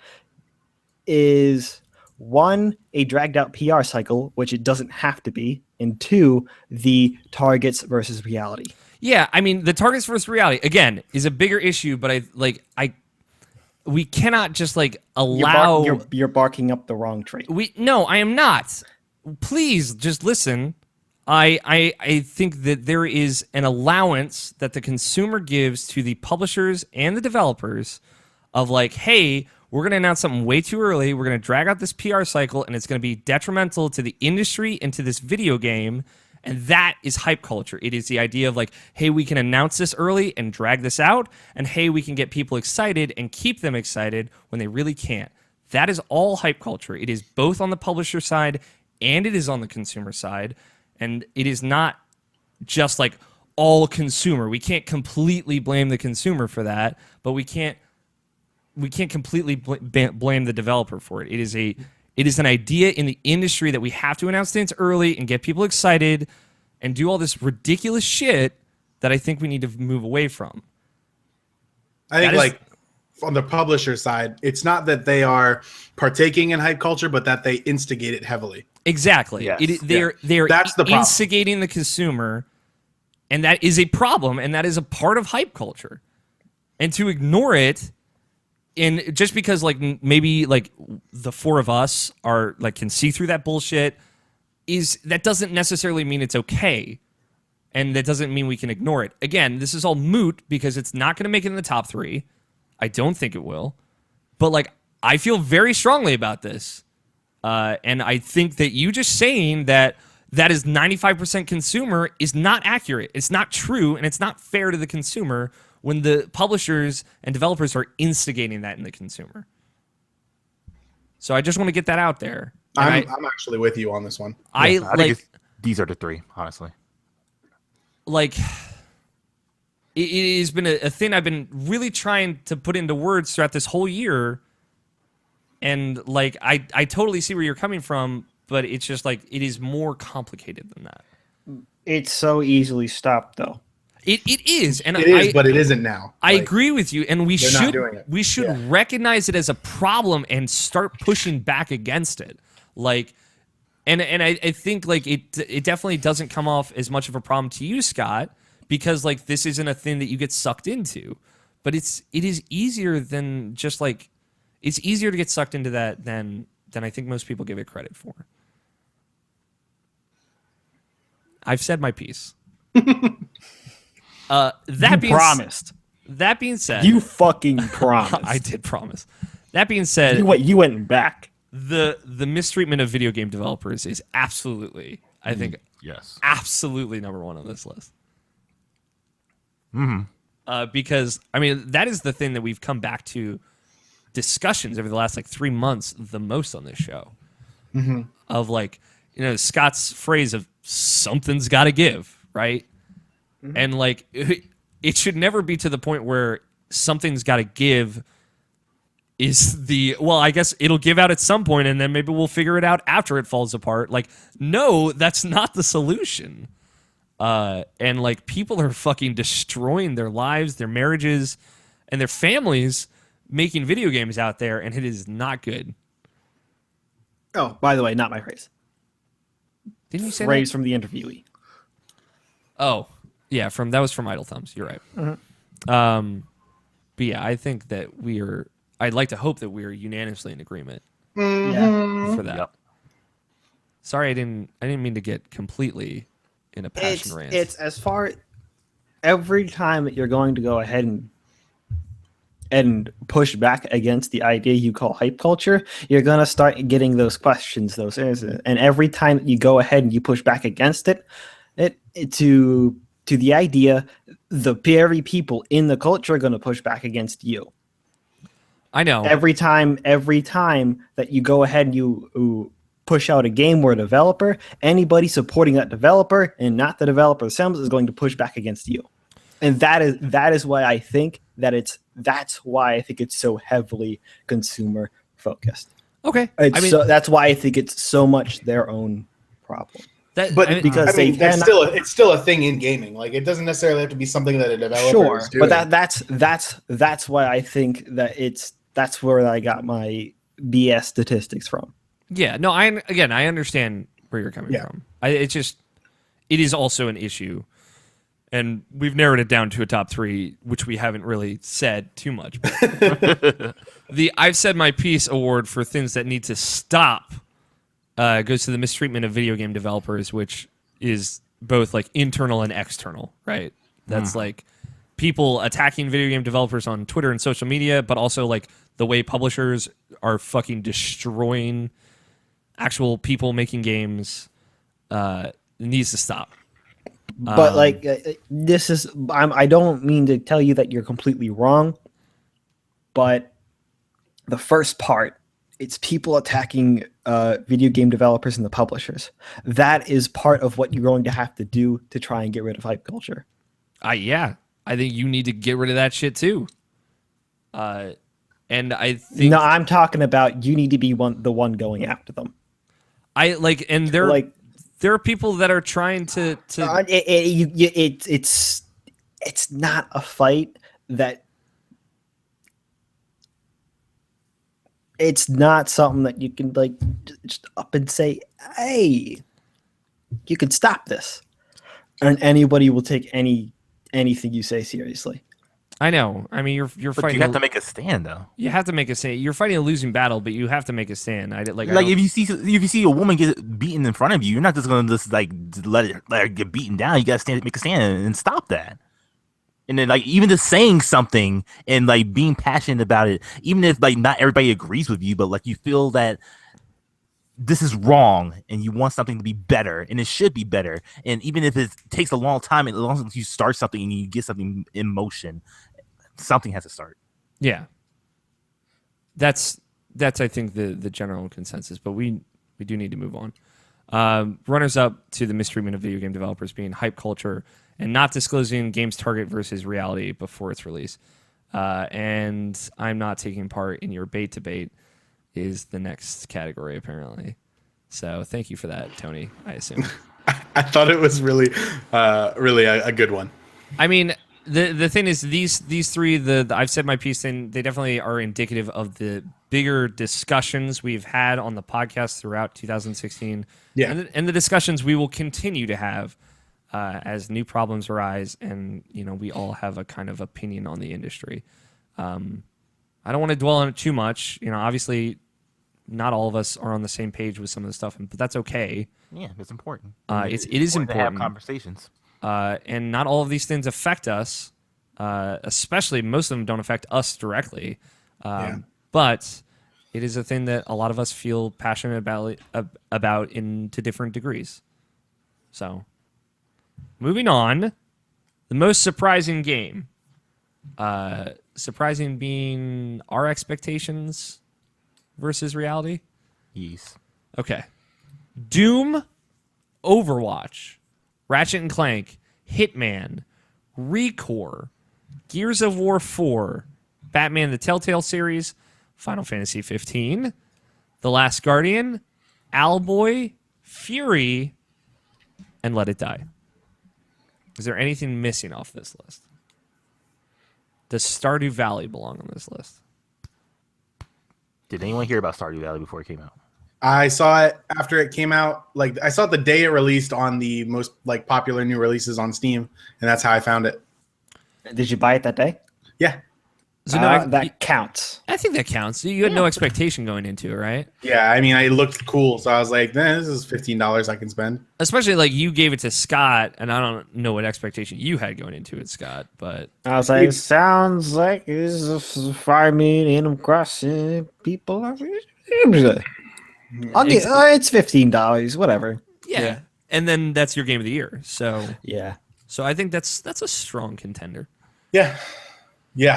is one, a dragged out PR cycle, which it doesn't have to be, and two, the targets versus reality. yeah, I mean, the targets versus reality again is a bigger issue, but we cannot just like allow. You're barking up the wrong tree. No, I am not. Please just listen. I think that there is an allowance that the consumer gives to the publishers and the developers of like, hey, we're going to announce something way too early. We're going to drag out this PR cycle, and it's going to be detrimental to the industry and to this video game. And that is hype culture. It is the idea of like, hey, we can announce this early and drag this out, and hey, we can get people excited and keep them excited when they really can't. That is all hype culture. It is both on the publisher side and it is on the consumer side. And it is not just like all consumer. We can't completely blame the consumer for that, but we can't completely blame the developer for it. It is an idea in the industry that we have to announce things early and get people excited and do all this ridiculous shit that I think we need to move away from. I think like on the publisher side, it's not that they are partaking in hype culture, but that they instigate it heavily. Exactly. Yes. They're That's the problem. instigating the consumer, and that is a problem, and that is a part of hype culture. And to ignore it, and just because like maybe like the four of us are like can see through that bullshit, that doesn't necessarily mean it's okay. And that doesn't mean we can ignore it. Again, this is all moot because it's not going to make it in the top 3. I don't think it will. But like I feel very strongly about this. And I think that you just saying that is 95% consumer is not accurate. It's not true, and it's not fair to the consumer when the publishers and developers are instigating that in the consumer. So I just want to get that out there. I'm actually with you on this one. I think these are the 3, honestly. Like, it has been a thing I've been really trying to put into words throughout this whole year. And like I totally see where you're coming from, but it's just like it is more complicated than that. It's so easily stopped, though. It is, and it is, but it isn't now. I agree with you, and we should Yeah. recognize it as a problem and start pushing back against it. Like, and I think like it definitely doesn't come off as much of a problem to you, Scott, because like this isn't a thing that you get sucked into. But it is easier than just like. It's easier to get sucked into that than I think most people give it credit for. I've said my piece. That being said, You fucking promised. I did promise. That being said, You went back. the mistreatment of video game developers is absolutely, I think, Yes. absolutely number 1 on this list. Mm-hmm. Because I mean, that is the thing that we've come back to. Discussions over the last like 3 months the most on this show of like, you know, Scott's phrase of something's got to give, right? And like it should never be to the point where something's got to give is I guess it'll give out at some point and then maybe we'll figure it out after it falls apart. Like, no, that's not the solution. And like people are fucking destroying their lives, their marriages, and their families making video games out there, and it is not good. Oh, by the way, not my phrase. Didn't you say Phrase that? from the interviewee. Oh, yeah, that was from Idle Thumbs. You're right. But yeah, I think that I'd like to hope that we are unanimously in agreement for that. Yep. Sorry, I didn't mean to get completely in a passion rant. It's as far every time that you're going to go ahead and push back against the idea you call hype culture, you're going to start getting those questions, those answers. And every time you go ahead and you push back against it to the idea, the very people in the culture are going to push back against you. I know. Every time that you go ahead and you push out a game or a developer, anybody supporting that developer and not the developer themselves is going to push back against you. And that is why I think that's why I think it's so heavily consumer focused. Okay. That's why I think it's so much their own problem. But because it's still a thing in gaming. Like it doesn't necessarily have to be something that a developer is doing. But that's why I think that's where I got my BS statistics from. Yeah, no, I understand where you're coming from. It is also an issue, and we've narrowed it down to a top 3, which we haven't really said too much. But the I've Said My Piece award for things that need to stop goes to the mistreatment of video game developers, which is both like internal and external, right? That's like people attacking video game developers on Twitter and social media, but also like the way publishers are fucking destroying actual people making games needs to stop. But this is I don't mean to tell you that you're completely wrong, but the first part, it's people attacking video game developers and the publishers. That is part of what you're going to have to do to try and get rid of hype culture. Yeah, I think you need to get rid of that shit too. And I think I'm talking about you need to be the one going after them. There are people that are trying to. It's not a fight that. It's not something that you can like just up and say, "Hey, you can stop this," and anybody will take anything you say seriously. I know. I mean, you're but fighting. You have to make a stand, though. You have to make a stand. You're fighting a losing battle, but you have to make a stand. If you see a woman get beaten in front of you, you're not just gonna let her get beaten down. You gotta make a stand and stop that. And then even just saying something and being passionate about it, even if not everybody agrees with you, but you feel that this is wrong and you want something to be better and it should be better. And even if it takes a long time, as long as you start something and you get something in motion, something has to start. Yeah. That's I think the general consensus, but we do need to move on. Runners up to the mistreatment of video game developers being hype culture and not disclosing game's target versus reality before its release. And I'm not taking part in your bait debate is the next category, apparently. So thank you for that, Tony, I assume. I thought it was really a good one. I mean, the thing is, these 3, the I've Said My Piece thing, they definitely are indicative of the bigger discussions we've had on the podcast throughout 2016. Yeah. And the discussions we will continue to have as new problems arise, and we all have a kind of opinion on the industry. I don't want to dwell on it too much. Obviously, not all of us are on the same page with some of the stuff, but that's okay. Yeah, it's important. It is important to have conversations. And not all of these things affect us. Especially, most of them don't affect us directly. But it is a thing that a lot of us feel passionate about to different degrees. So, moving on, the most surprising game. Surprising being our expectations versus reality. Yes. Okay. Doom, Overwatch, Ratchet and Clank, Hitman, Recore, Gears of War 4, Batman the Telltale series, Final Fantasy 15, The Last Guardian, Owlboy, Fury, and Let It Die. Is there anything missing off this list? Does Stardew Valley belong on this list? Did anyone hear about Stardew Valley before it came out? I saw it after it came out. I saw it the day it released on the most popular new releases on Steam, and that's how I found it. Did you buy it that day? Yeah. So that counts. I think that counts. You had no expectation going into it, right? Yeah, I mean, it looked cool, so I was like, this is $15 I can spend. Especially you gave it to Scott, and I don't know what expectation you had going into it, Scott, but I was like, sounds like it's a farming Animal Crossing. People are. It's $15, whatever. Yeah. And then that's your game of the year. So yeah. So I think that's a strong contender. Yeah. Yeah,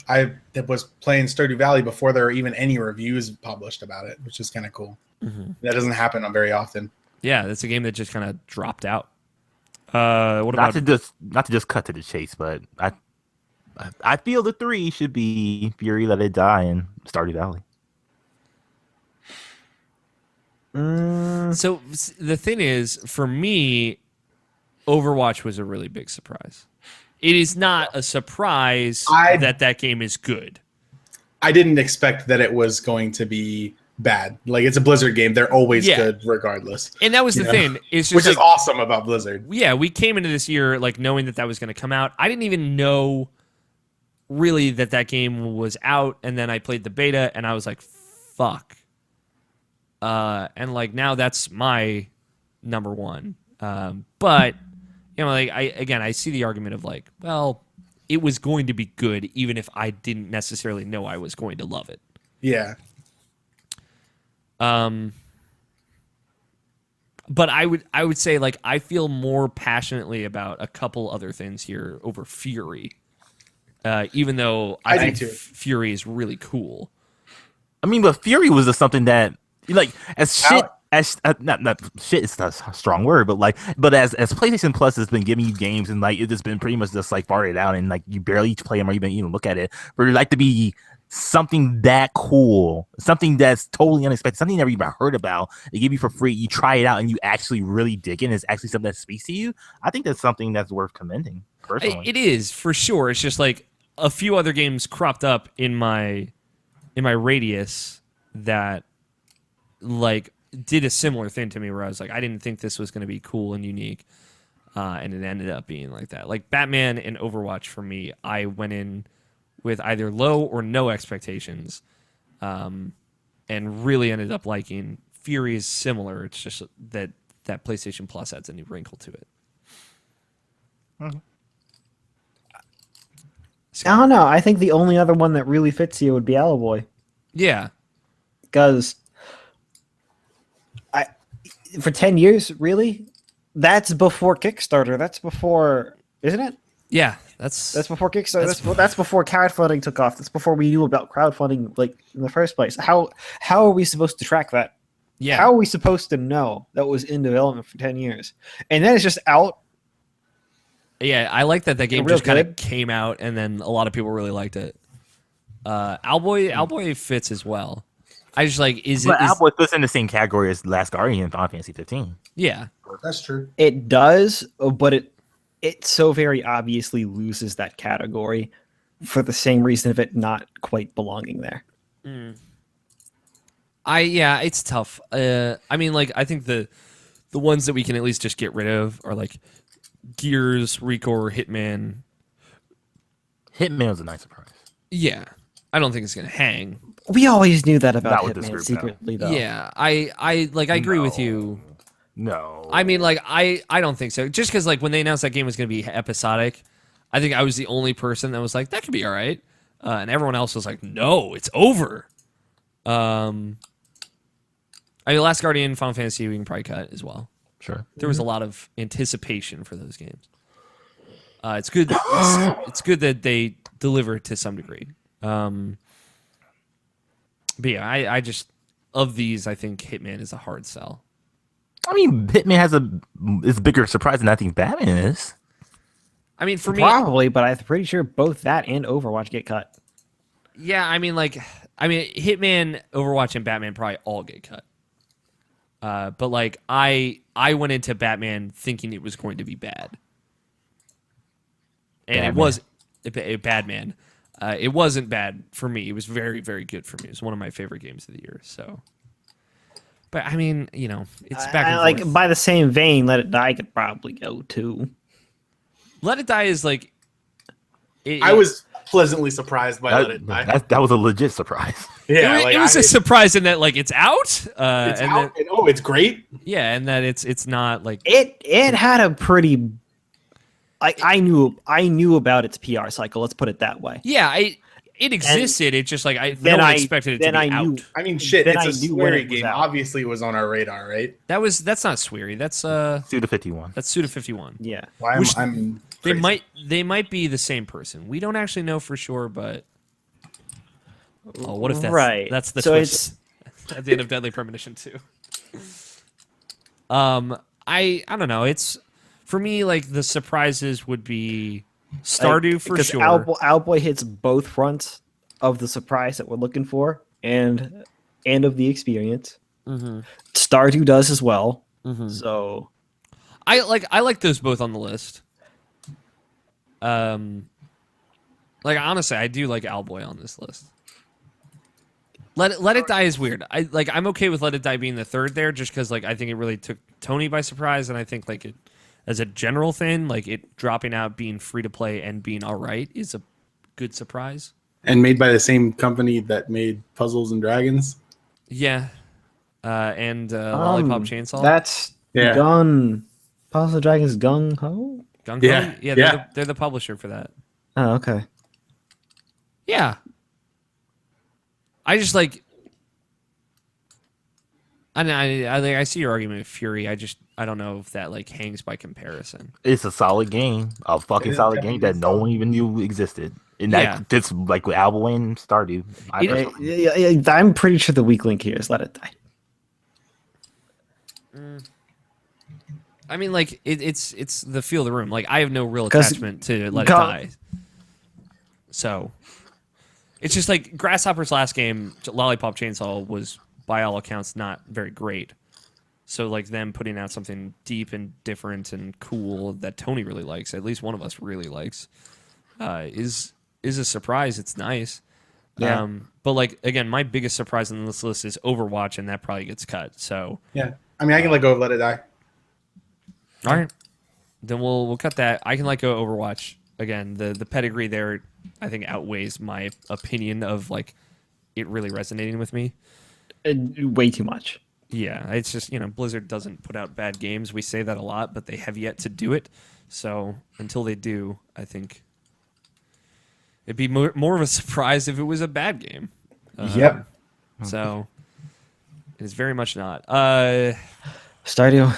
I was playing Stardew Valley before there were even any reviews published about it, which is kind of cool. Mm-hmm. That doesn't happen very often. Yeah, that's a game that just kind of dropped out. Not to just cut to the chase, but I feel the 3 should be Fury, Let It Die, and Stardew Valley. So the thing is, for me, Overwatch was a really big surprise. It is not a surprise that game is good. I didn't expect that it was going to be bad. Like, it's a Blizzard game. They're always good regardless. And that was the thing. It's just which is awesome about Blizzard. Yeah, we came into this year like knowing that was going to come out. I didn't even know really that game was out, and then I played the beta and I was like, fuck. And like now that's my number one. But you know, like I see the argument of like, well, it was going to be good even if I didn't necessarily know I was going to love it. Yeah. But I would say like I feel more passionately about a couple other things here over Fury. Even though I think Fury is really cool. I mean, but Fury was just something that like as shit as not shit is a strong word, but as PlayStation Plus has been giving you games and like it's just been pretty much just like farted out and like you barely play them or even look at it. For it like to be something that cool, something that's totally unexpected, something you never even heard about, they give you for free, you try it out and you actually really dig it and it's actually something that speaks to you. I think that's something that's worth commending personally. It is for sure. It's just like a few other games cropped up in my radius that like did a similar thing to me where I was like, I didn't think this was going to be cool and unique, and it ended up being like that. Like Batman and Overwatch for me, I went in with either low or no expectations, and really ended up liking. Fury is similar. It's just that PlayStation Plus adds a new wrinkle to it. Mm-hmm. I don't know. I think the only other one that really fits you would be Alloy. Yeah. Because for 10 years, really? That's before Kickstarter. That's before, isn't it? Yeah, that's before Kickstarter. That's before crowdfunding took off. That's before we knew about crowdfunding like in the first place. How are we supposed to track that? Yeah. How are we supposed to know that was in development for 10 years? And then it's just out. Yeah, I like that game just kind of came out and then a lot of people really liked it. Owlboy fits as well. I just like Owlboy fits in the same category as Last Guardian in Final Fantasy 15. Yeah. That's true. It does, but it so very obviously loses that category for the same reason of it not quite belonging there. It's tough. I mean, like I think the ones that we can at least just get rid of are like Gears, Recore, Hitman. Hitman was a nice surprise. Yeah, I don't think it's gonna hang. We always knew that about Hitman secretly, though. Yeah, I agree with you. No, I mean, like I don't think so. Just because like when they announced that game was gonna be episodic, I think I was the only person that was like that could be all right, and everyone else was like, no, it's over. I mean, Last Guardian, Final Fantasy, we can probably cut as well. Sure. There was a lot of anticipation for those games. It's good. It's good that they deliver it to some degree. But yeah, I just of these, I think Hitman is a hard sell. I mean, Hitman is a bigger surprise than I think Batman is. I mean, for me, probably, but I'm pretty sure both that and Overwatch get cut. Yeah, I mean, Hitman, Overwatch, and Batman probably all get cut. But like I went into Batman thinking it was going to be bad, and it was a bad man. It wasn't bad for me. It was very, very good for me. It was one of my favorite games of the year. So, but I mean, it's back and forth. By the same vein, Let It Die could probably go too. Let It Die is like. I was pleasantly surprised by Let It Die. That was a legit surprise. Yeah, it was a surprise in that like it's out. It's out. It's great. Yeah, and that it's not like it had a pretty. I knew about its PR cycle. Let's put it that way. Yeah, it existed. It's just like I expected it to be out. I mean, shit. It's a sweary game. Obviously, it was on our radar, right? That's not sweary. That's Suda 51. That's Suda 51. Yeah. Well, I'm crazy. They might be the same person. We don't actually know for sure, but what if that's right? That's the so twist at the end of Deadly Premonition 2. I don't know. It's for me like the surprises would be Stardew for because sure. Owlboy hits both fronts of the surprise that we're looking for and of the experience. Mm-hmm. Stardew does as well. Mm-hmm. So I like those both on the list. Like honestly, I do like Owlboy on this list. Let It Die is weird. I'm okay with Let It Die being the third there, just because like I think it really took Tony by surprise, and I think like it as a general thing, like it dropping out, being free to play, and being all right is a good surprise. And made by the same company that made Puzzles and Dragons. Yeah, and Lollipop Chainsaw. That's Yeah. Gun. Puzzle Dragons Gung Ho. Gung Yeah, Ho? yeah. They're the publisher for that. Oh, okay. Yeah. I just like. I see your argument with Fury. I don't know if that like hangs by comparison. It's a solid game, a fucking It is solid game that definitely no solid. one even knew existed. And Yeah. that just like with Owlboy and Stardew. I'm pretty sure the weak link here is Let It Die. I mean, like it's the feel of the room. Like I have no real 'Cause attachment to Let It Go- Die. So it's just like Grasshopper's last game, Lollipop Chainsaw, was by all accounts not very great. So like them putting out something deep and different and cool that Tony really likes, at least one of us really likes, is a surprise. It's nice. Yeah. But like again, my biggest surprise on this list is Overwatch, and that probably gets cut. So Yeah. I mean, I can let go of Let It Die. all right, then we'll cut that. I can let go of Overwatch. Again, the pedigree there, I think, outweighs my opinion of like it really resonating with me. Way too much. Yeah, it's just, Blizzard doesn't put out bad games. We say that a lot, but they have yet to do it. So until they do, I think it'd be more of a surprise if it was a bad game. Yep. So it is very much not. Stardew.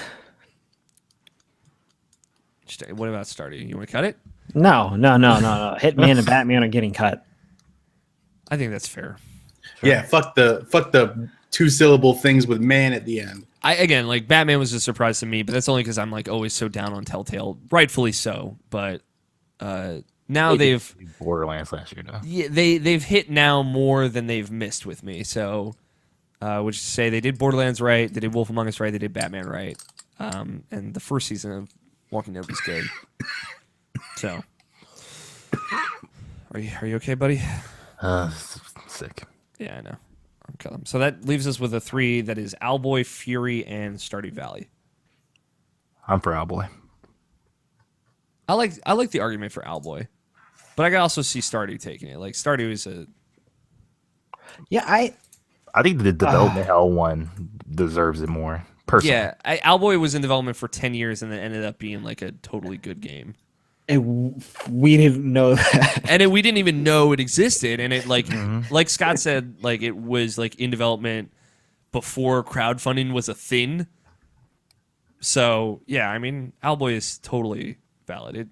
What about Stardew? You want to cut it? No. Hitman and Batman are getting cut. I think that's fair. Yeah. Fuck the 2-syllable things with man at the end. Again, like Batman was a surprise to me, but that's only because I'm like always so down on Telltale, rightfully so. But now they've Borderlands last year, though. Yeah, they've hit now more than they've missed with me. So, which is to say, they did Borderlands right, they did Wolf Among Us right, they did Batman right, and the first season of Walking Dead was good. So, are you okay, buddy? Sick. Yeah, I know. I'll cut them. So that leaves us with a 3 that is Owlboy, Fury, and Stardew Valley. I'm for Owlboy. I like the argument for Owlboy, but I can also see Stardew taking it. Like Stardew is a Yeah, I think the development hell one deserves it more. Personally. yeah. Owlboy was in development for 10 years and then ended up being like a totally good game. we didn't know that. And we didn't even know it existed. And it like Scott said, like it was like in development before crowdfunding was a thing. So yeah, I mean, Owlboy is totally valid. It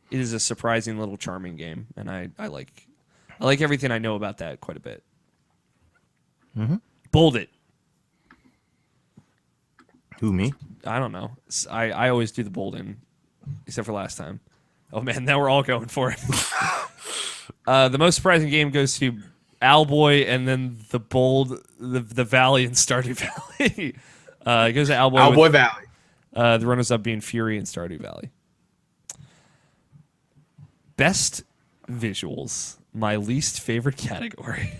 is a surprising little charming game, and I like everything I know about that quite a bit. Bold it. Who, me? I don't know. I always do the bolding, except for last time. Oh man, now we're all going for it. The most surprising game goes to Owlboy, and then the Valley and Stardew Valley. It goes to Owlboy. Owlboy Valley. The runners up being Fury and Stardew Valley. Best visuals, my least favorite category.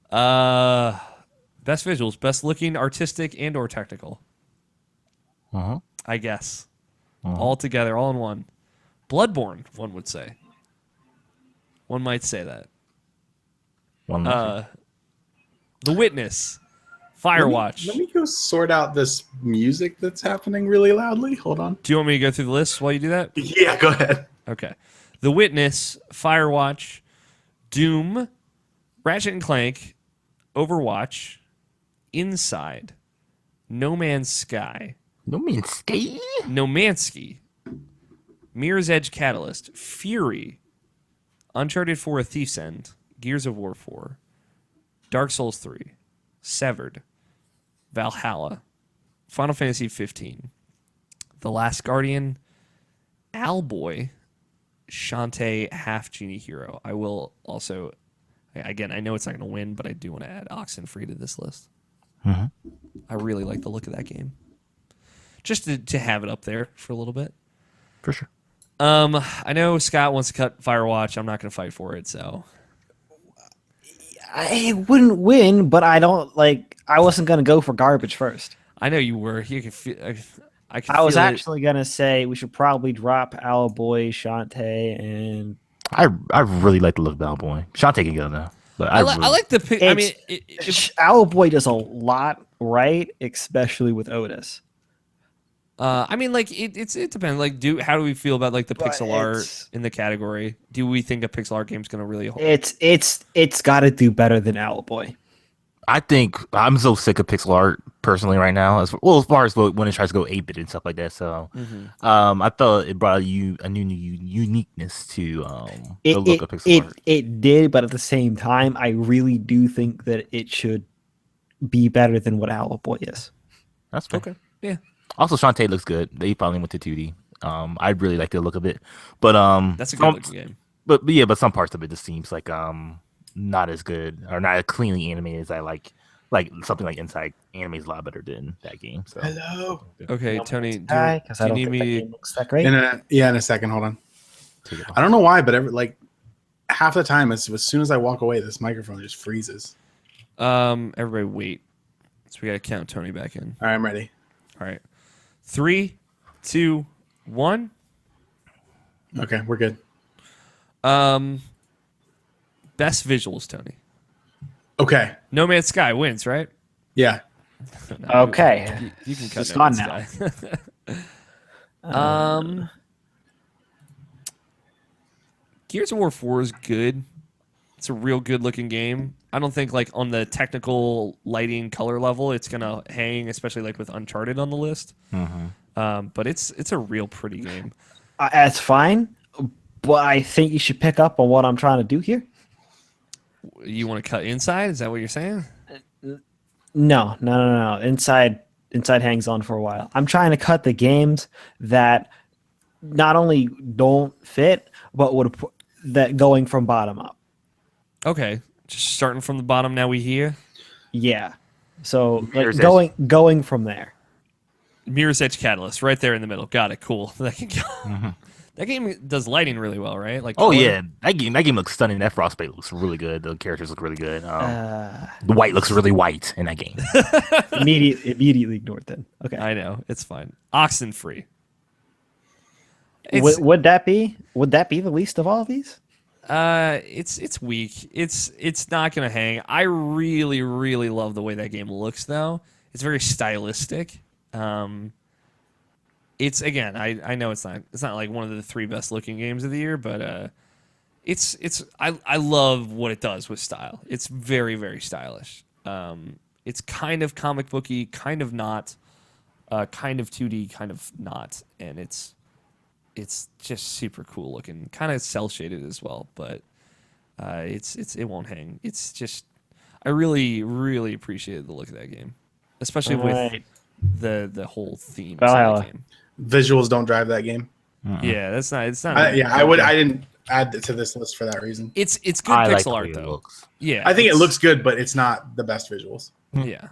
Best visuals, best looking, artistic, and or technical. I guess. All together, all in one. Bloodborne, one would say. One might say that. The Witness, Firewatch. Let me go sort out this music that's happening really loudly. Hold on. Do you want me to go through the list while you do that? Yeah, go ahead. Okay. The Witness, Firewatch, Doom, Ratchet and Clank, Overwatch, Inside, No Man's Sky, No Man's Sky? No Man's Sky, Mirror's Edge Catalyst, Fury, Uncharted 4: A Thief's End, Gears of War 4, Dark Souls 3, Severed, Valhalla, Final Fantasy 15, The Last Guardian, Owlboy, Shantae, Half Genie Hero. I will also, again, I know it's not going to win, but I do want to add Oxenfree to this list. Mhm. I really like the look of that game. Just to have it up there for a little bit. For sure. I know Scott wants to cut Firewatch. I'm not going to fight for it, so. I wouldn't win, but I don't like. I wasn't gonna go for garbage first. I know you were. You could feel. I could I was feel it. actually gonna say we should probably drop Owlboy, Shantae, and I really like the look of Bellboy. Shantae can go though, but I like the pick. I mean, Owlboy does a lot right, especially with Otis. I mean, like it depends. Like, how do we feel about like the But pixel art in the category? Do we think a pixel art game's going to really hold? It's got to do better than Owlboy. I think I'm so sick of pixel art personally right now. As far as when it tries to go 8-bit and stuff like that. So, I thought it brought you a new uniqueness to the look of pixel art. It did, but at the same time, I really do think that it should be better than what Owlboy is. That's fair. Okay. Yeah. Also, Shantae looks good. They finally went to 2D. I really like the look of it, but That's a good looking game. But some parts of it just seems like not as good or not as cleanly animated as I like. Like something like Inside Anime is a lot better than that game. So Hello. Okay, Tony, do I you don't need think me? that game looks that great. In a second. Hold on. take it off. I don't know why, but half the time, as soon as I walk away, this microphone just freezes. Everybody wait. So we got to count Tony back in. All right, I'm ready. All right. 3, 2, 1. Okay, we're good. Best visuals, Tony. Okay. No Man's Sky wins, right? Yeah. No, Okay. you can cut It's No gone Man's now. Sky. Gears of War 4 is good. It's a real good looking game. I don't think like on the technical lighting color level it's gonna hang, especially like with Uncharted on the list. But it's a real pretty game. That's fine, but I think you should pick up on what I'm trying to do here. You want to cut Inside? Is that what you're saying? No. Inside hangs on for a while. I'm trying to cut the games that not only don't fit, but that going from bottom up. Okay, just starting from the bottom. Now we hear Yeah. So like Mirror's Edge. going from there. Mirror's Edge Catalyst right there in the middle. Got it. Cool. That can go. That game does lighting really well, right? Like Oh color. yeah, that game looks stunning. That Frostbite looks really good. The characters look really good. The white looks really white in that game. Immediately ignored then. Okay. I know it's fine. Oxenfree. Would that be the least of all of these? It's weak. It's not gonna hang. I really really love the way that game looks though. It's very stylistic. It's again. I know it's not like one of the 3 best looking games of the year, but I love what it does with style. It's very very stylish. It's kind of comic booky, kind of not, kind of 2D, kind of not, and it's just super cool looking, kind of cel shaded as well, but it won't hang. It's just I really really appreciated the look of that game, especially with the whole theme of Valhalla. the game. Visuals don't drive that game. Yeah, it's not. I didn't add it to this list for that reason. It's good I like pixel the way art it though. looks. Yeah, I think it looks good, but it's not the best visuals. Yeah,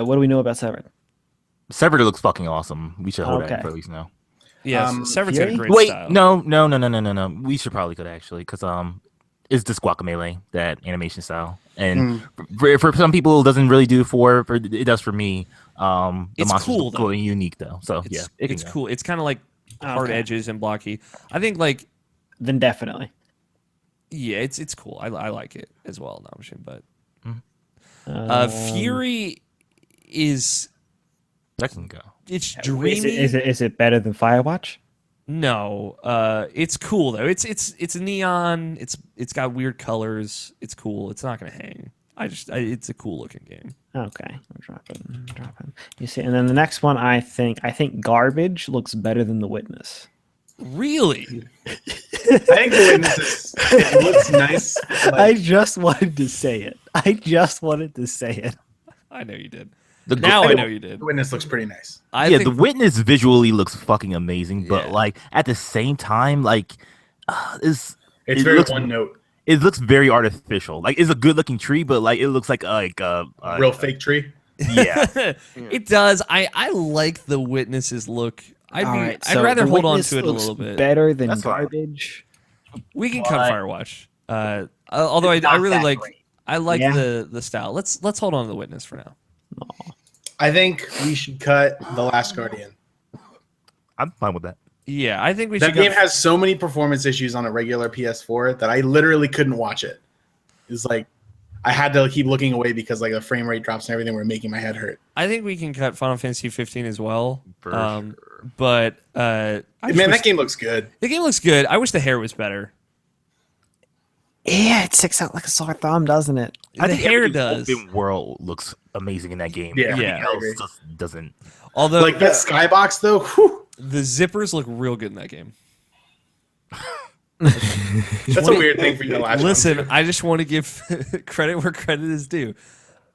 What do we know about Severed? Severed looks fucking awesome. We should hold Okay. that for at least now. yeah. Severed's got a Fury? great Wait, style. no. We should probably could actually, because it's just Guacamelee, that animation style, and for some people it doesn't really do for it does for me. The It's monsters cool, look though. and unique though. So yeah, it can it's go. cool. It's kind of like hard Okay. edges and blocky. I think like Then definitely. yeah, it's cool. I like it as well. Not machine, but Um, Fury is That can go. it's dreamy. Is it better than Firewatch? No, it's cool though. It's neon. It's got weird colors. It's cool. It's not gonna hang. It's a cool looking game. Okay, I'm dropping. You see, and then the next one, I think Garbage looks better than The Witness. Really? I think the Witness it looks nice. I just wanted to say it. I know you did. Now I know you did. The Witness looks pretty nice. The Witness visually looks fucking amazing, but Yeah. like at the same time, like It's it very looks, one note. It looks very artificial. Like it's a good looking tree, but like it looks like Real fake tree. yeah. It does. I like the Witness's look. I'd so rather The hold on Witness to it a looks little bit. better than That's fine. garbage. We can cut Firewatch. Although I really like Yeah. the style. Let's hold on to the Witness for now. I think we should cut The Last Guardian. I'm fine with that. Yeah, I think we That should. game has so many performance issues on a regular PS4 that I literally couldn't watch it. It's like I had to keep looking away because like the frame rate drops and everything were making my head hurt. I think we can cut Final Fantasy 15 as well. For sure. But Man, that game looks good. the game looks good. I wish the hair was better. Yeah, it sticks out like a sore thumb, doesn't it? I The think hair every does. open world looks amazing in that game. Yeah, Everything yeah. I else agree. just doesn't. Although Like that skybox though. Whew, the zippers look real good in that game. that's a weird thing for you to latch on Listen, to. I just want to give credit where credit is due.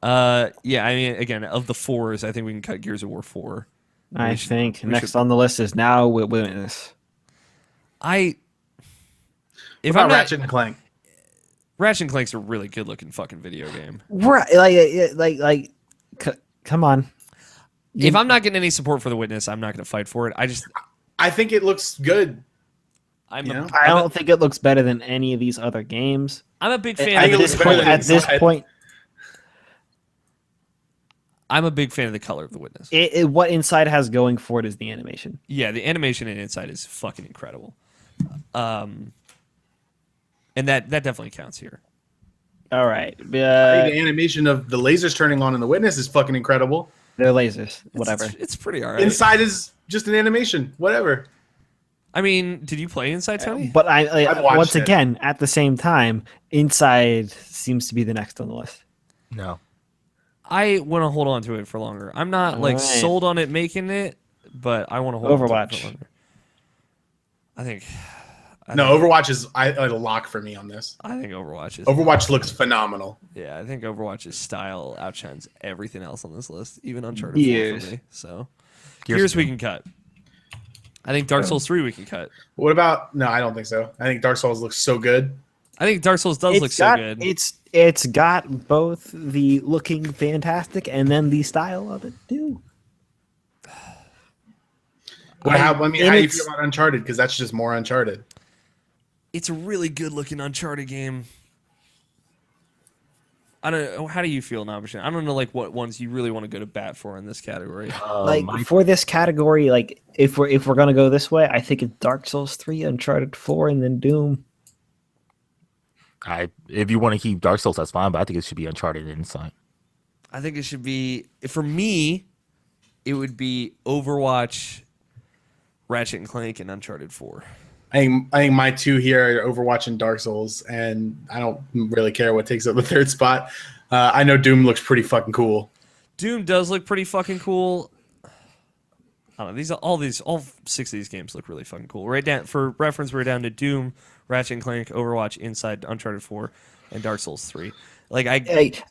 Yeah, I mean, again, of the fours, I think we can cut Gears of War 4. I think we next should- on the list is Now Witness. If What I'm about not, Ratchet and Clank? Ratchet and Clank's a really good looking fucking video game. Right, come on. If I'm not getting any support for the Witness, I'm not going to fight for it. I think it looks good. I'm You know? I don't think it looks better than any of these other games. I'm a big I fan think of it this looks better than At this Inside. point, I'm a big fan of the color of the Witness. what Inside has going for it is the animation. Yeah, the animation in Inside is fucking incredible. And that definitely counts here. All right, I think the animation of the lasers turning on in The Witness is fucking incredible. they're lasers. Whatever. It's pretty alright. Inside is just an animation. Whatever. I mean, did you play Inside, Tony? But I've watched once it. again, at the same time, Inside seems to be the next on the list. No. I want to hold on to it for longer. I'm not like Alright. sold on it making it, but I want to hold on to it Overwatch. for longer. I think Overwatch is a lock for me on this. I think Overwatch is Overwatch looks phenomenal. Yeah, I think Overwatch's style outshines everything else on this list, even Uncharted 4 Yes. for me. So Gears Gears we of can cut. I think Dark Souls 3 we can cut. What about? No, I don't think so. I think Dark Souls looks so good. I think Dark Souls does look so good. It's got both the looking fantastic and then the style of it too. How do you it's- feel about Uncharted? Because that's just more Uncharted. It's a really good looking Uncharted game. I don't know. How do you feel, Nabashin? I don't know, like what ones you really want to go to bat for in this category. For this category, like if we're gonna go this way, I think it's Dark Souls 3, Uncharted 4, and then Doom. If you want to keep Dark Souls, that's fine. But I think it should be Uncharted and Inside. I think it should be, for me, it would be Overwatch, Ratchet and Clank, and Uncharted 4. I think my two here are Overwatch and Dark Souls, and I don't really care what takes up the third spot. I know Doom looks pretty fucking cool. Doom does look pretty fucking cool. I don't know. All 6 of these games look really fucking cool. Right down for reference, we're down to Doom, Ratchet and Clank, Overwatch, Inside, Uncharted 4, and Dark Souls 3.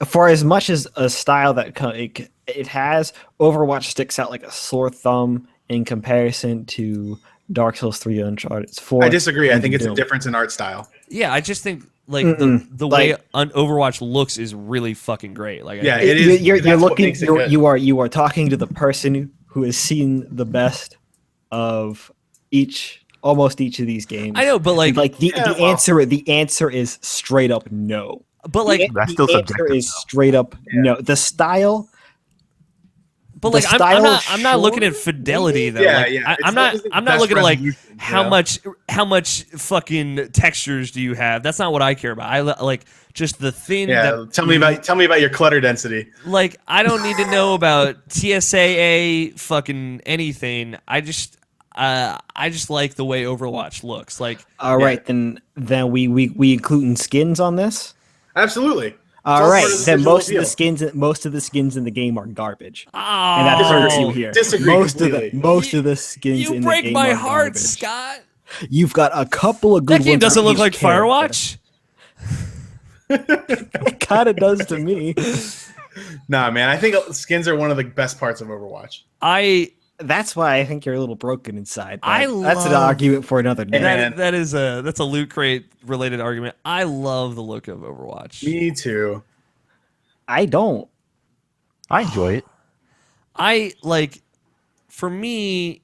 For as much as a style that it has, Overwatch sticks out like a sore thumb in comparison to Dark Souls 3, Uncharted 4. I disagree. I and think it's a Doom. difference in art style. Yeah, I just think like Mm-mm. the way Like- Overwatch looks is really fucking great. Like, Yeah, I, it is. You're That's what looking. makes it good. You are talking to the person who has seen the best of almost each of these games. I know, but like the well- answer is straight up no. but like That's still the answer subjective, is though. straight up no. The style. But The like I'm style not looking at sure, fidelity though. Yeah, Like, yeah. It's I'm not not the I'm not best looking at like resolution, you how know? much fucking textures do you have. That's not what I care about. like just the thing Yeah, that tell me about your clutter density. like I don't need to know about TSAA fucking anything. I just like the way Overwatch looks. Like All right, then we including skins on this. Absolutely. All all right, part of the then visual most of the skins in the game are garbage, oh, and that hurts you here. Disagree Most completely. of the skins you in break the game my are heart, garbage. Scott. You've got a couple of good That game ones. doesn't for look each like character. Firewatch. It kind of does to me. Nah, man. I think skins are one of the best parts of Overwatch. That's why I think you're a little broken inside. I That's an love- argument for another day. man. that's a loot crate related argument. I love the look of Overwatch. Me too. I don't. I enjoy it. I like, for me,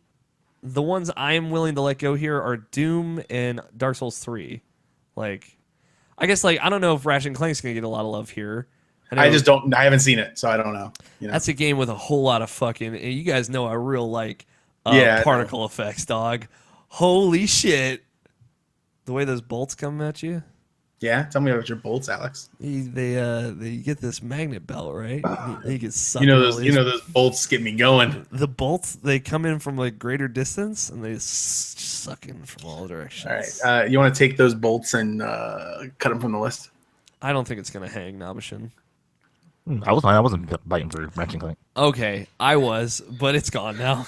the ones I'm willing to let go here are Doom and Dark Souls 3. Like, I guess, like, I don't know if Ratchet and Clank's gonna get a lot of love here. I just don't. I haven't seen it, so I don't know. You know? That's a game with a whole lot of fucking. You guys know I real like Yeah, I particle effects, dog. Holy shit! The way those bolts come at you. Yeah, tell me about your bolts, Alex. They get this magnet belt, right? They get sucked. You know those bolts get me going. The bolts, they come in from like greater distance and they suck in from all directions. All right, you want to take those bolts and cut them from the list? I don't think it's gonna hang, Nabashin. I wasn't biting for Ratchet and Clank. Okay, I was, but it's gone now.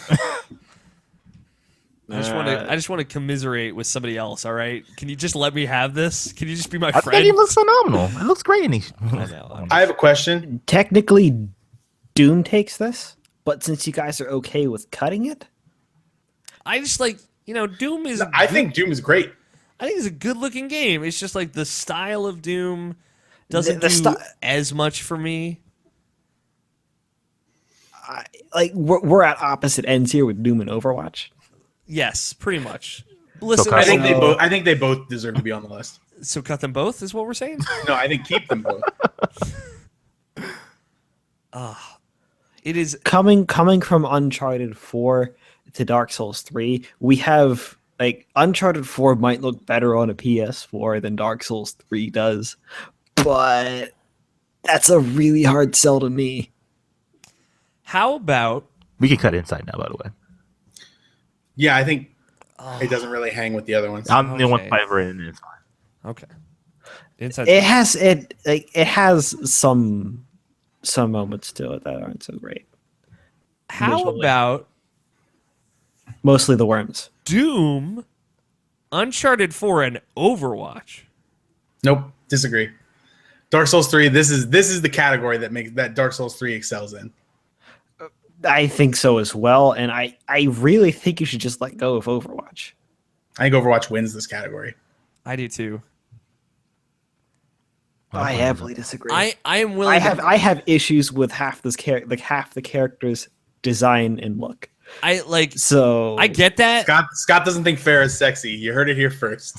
I just want to commiserate with somebody else. All right, can you just let me have this? Can you just be my I think friend? it looks phenomenal. It looks great. I know. I have a question. Technically, Doom takes this, but since you guys are okay with cutting it, I just like, Doom is. I think Doom is great. I think it's a good looking game. It's just like the style of Doom doesn't The do as much for me. we're at opposite ends here with Doom and Overwatch. Yes, pretty much. Listen, cut I think So- they both deserve to be on the list. so cut them both is what we're saying. No, I think keep them both. It is. Coming from Uncharted 4 to Dark Souls 3, we have like Uncharted 4 might look better on a PS4 than Dark Souls 3 does, but that's a really hard sell to me. How about We can cut inside now, by the way. Yeah, I think it doesn't really hang with the other ones. I'm the one Okay. fiver in, and it's fine. okay? Inside. It has some moments to it that aren't so great. How visually. about Mostly the worms. Doom, Uncharted 4, and Overwatch? Nope, disagree. Dark Souls 3. This is the category that Dark Souls 3 excels in. I think so as well, and I really think you should just let go of Overwatch. I think Overwatch wins this category. I do too. I heavily disagree. I am willing. I have issues with half the character's design and look. I like. So I get that. Scott doesn't think Farrah is sexy. You heard it here first.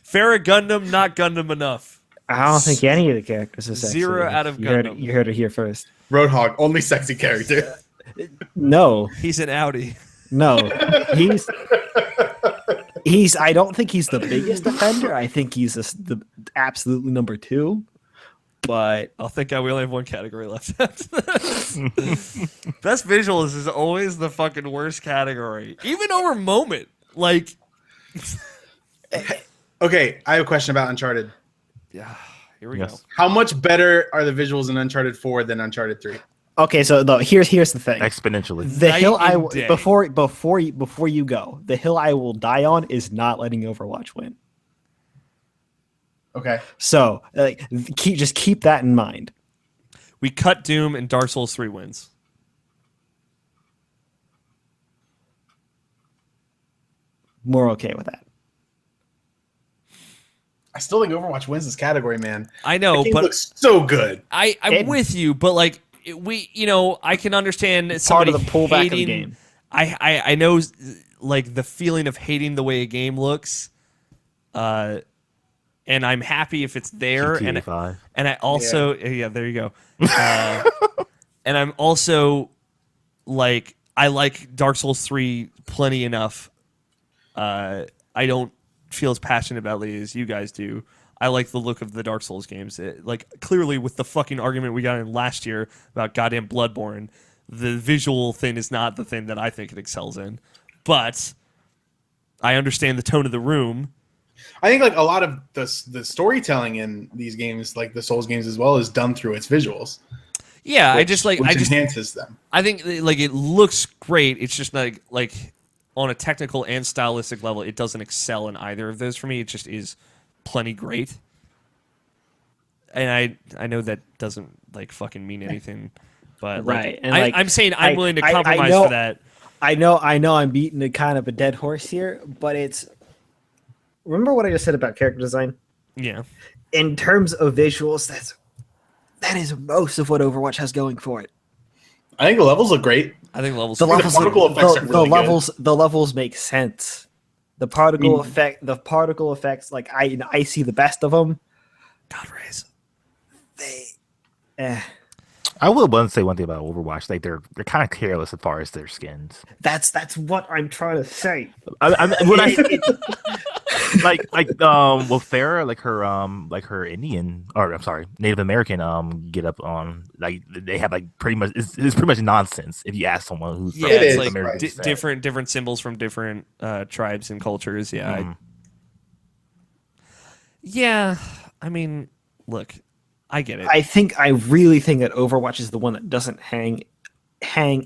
Farrah Gundam, not Gundam enough. I don't think any of the characters are sexy. 0 out of you heard Gundam. you heard it here first. Roadhog, only sexy character. No, He's an Audi. no, he's. I don't think he's the biggest offender. I think he's the absolutely number 2. But I'll thank God we only have one category left. Best visuals is always the fucking worst category, even over moment. Like, Okay, I have a question about Uncharted. yeah, here we Yes. go. How much better are the visuals in Uncharted 4 than Uncharted 3? okay, so here's the thing. Exponentially. The Night hill and day. before you go, the hill I will die on is not letting Overwatch win. Okay. So keep that in mind. We cut Doom and Dark Souls 3 wins. We're okay with that. I still think Overwatch wins this category, man. I know, That game but looks so good. I'm It- with you. But like, I can understand Part somebody of the pullback hating, of the game. I know, like the feeling of hating the way a game looks. And I'm happy if it's there. GTA 5. And I also, yeah, there you go. And I'm also like, I like Dark Souls 3 plenty enough. I don't feel as passionate about it as you guys do. I like the look of the Dark Souls games. Like, clearly, with the fucking argument we got in last year about goddamn Bloodborne, the visual thing is not the thing that I think it excels in. But I understand the tone of the room. I think like a lot of the storytelling in these games, like the Souls games as well, is done through its visuals. Yeah, which enhances them. I think like it looks great. It's just like on a technical and stylistic level, it doesn't excel in either of those for me. It just is plenty great. and I know that doesn't like fucking mean anything, but Right, like, and, like, I'm saying I'm willing to I compromise know- for that. I know I'm beating a kind of a dead horse here, but it's remember what I just said about character design? Yeah. In terms of visuals, that is most of what Overwatch has going for it. I think the levels look great. I think levels. The levels, particle effects are really good. the levels make sense. The particle effects, like I see the best of them. God rays. I will want to say one thing about Overwatch. Like they're kind of careless as far as their skins. That's what I'm trying to say. Like with Farah, like her Indian, or I'm sorry, Native American get up on, like they have like pretty much it's pretty much nonsense if you ask someone who's Yeah, from it's is, like American right. descent. different symbols from different tribes and cultures. Yeah. Mhm. I mean, look, I get it. I really think that Overwatch is the one that doesn't hang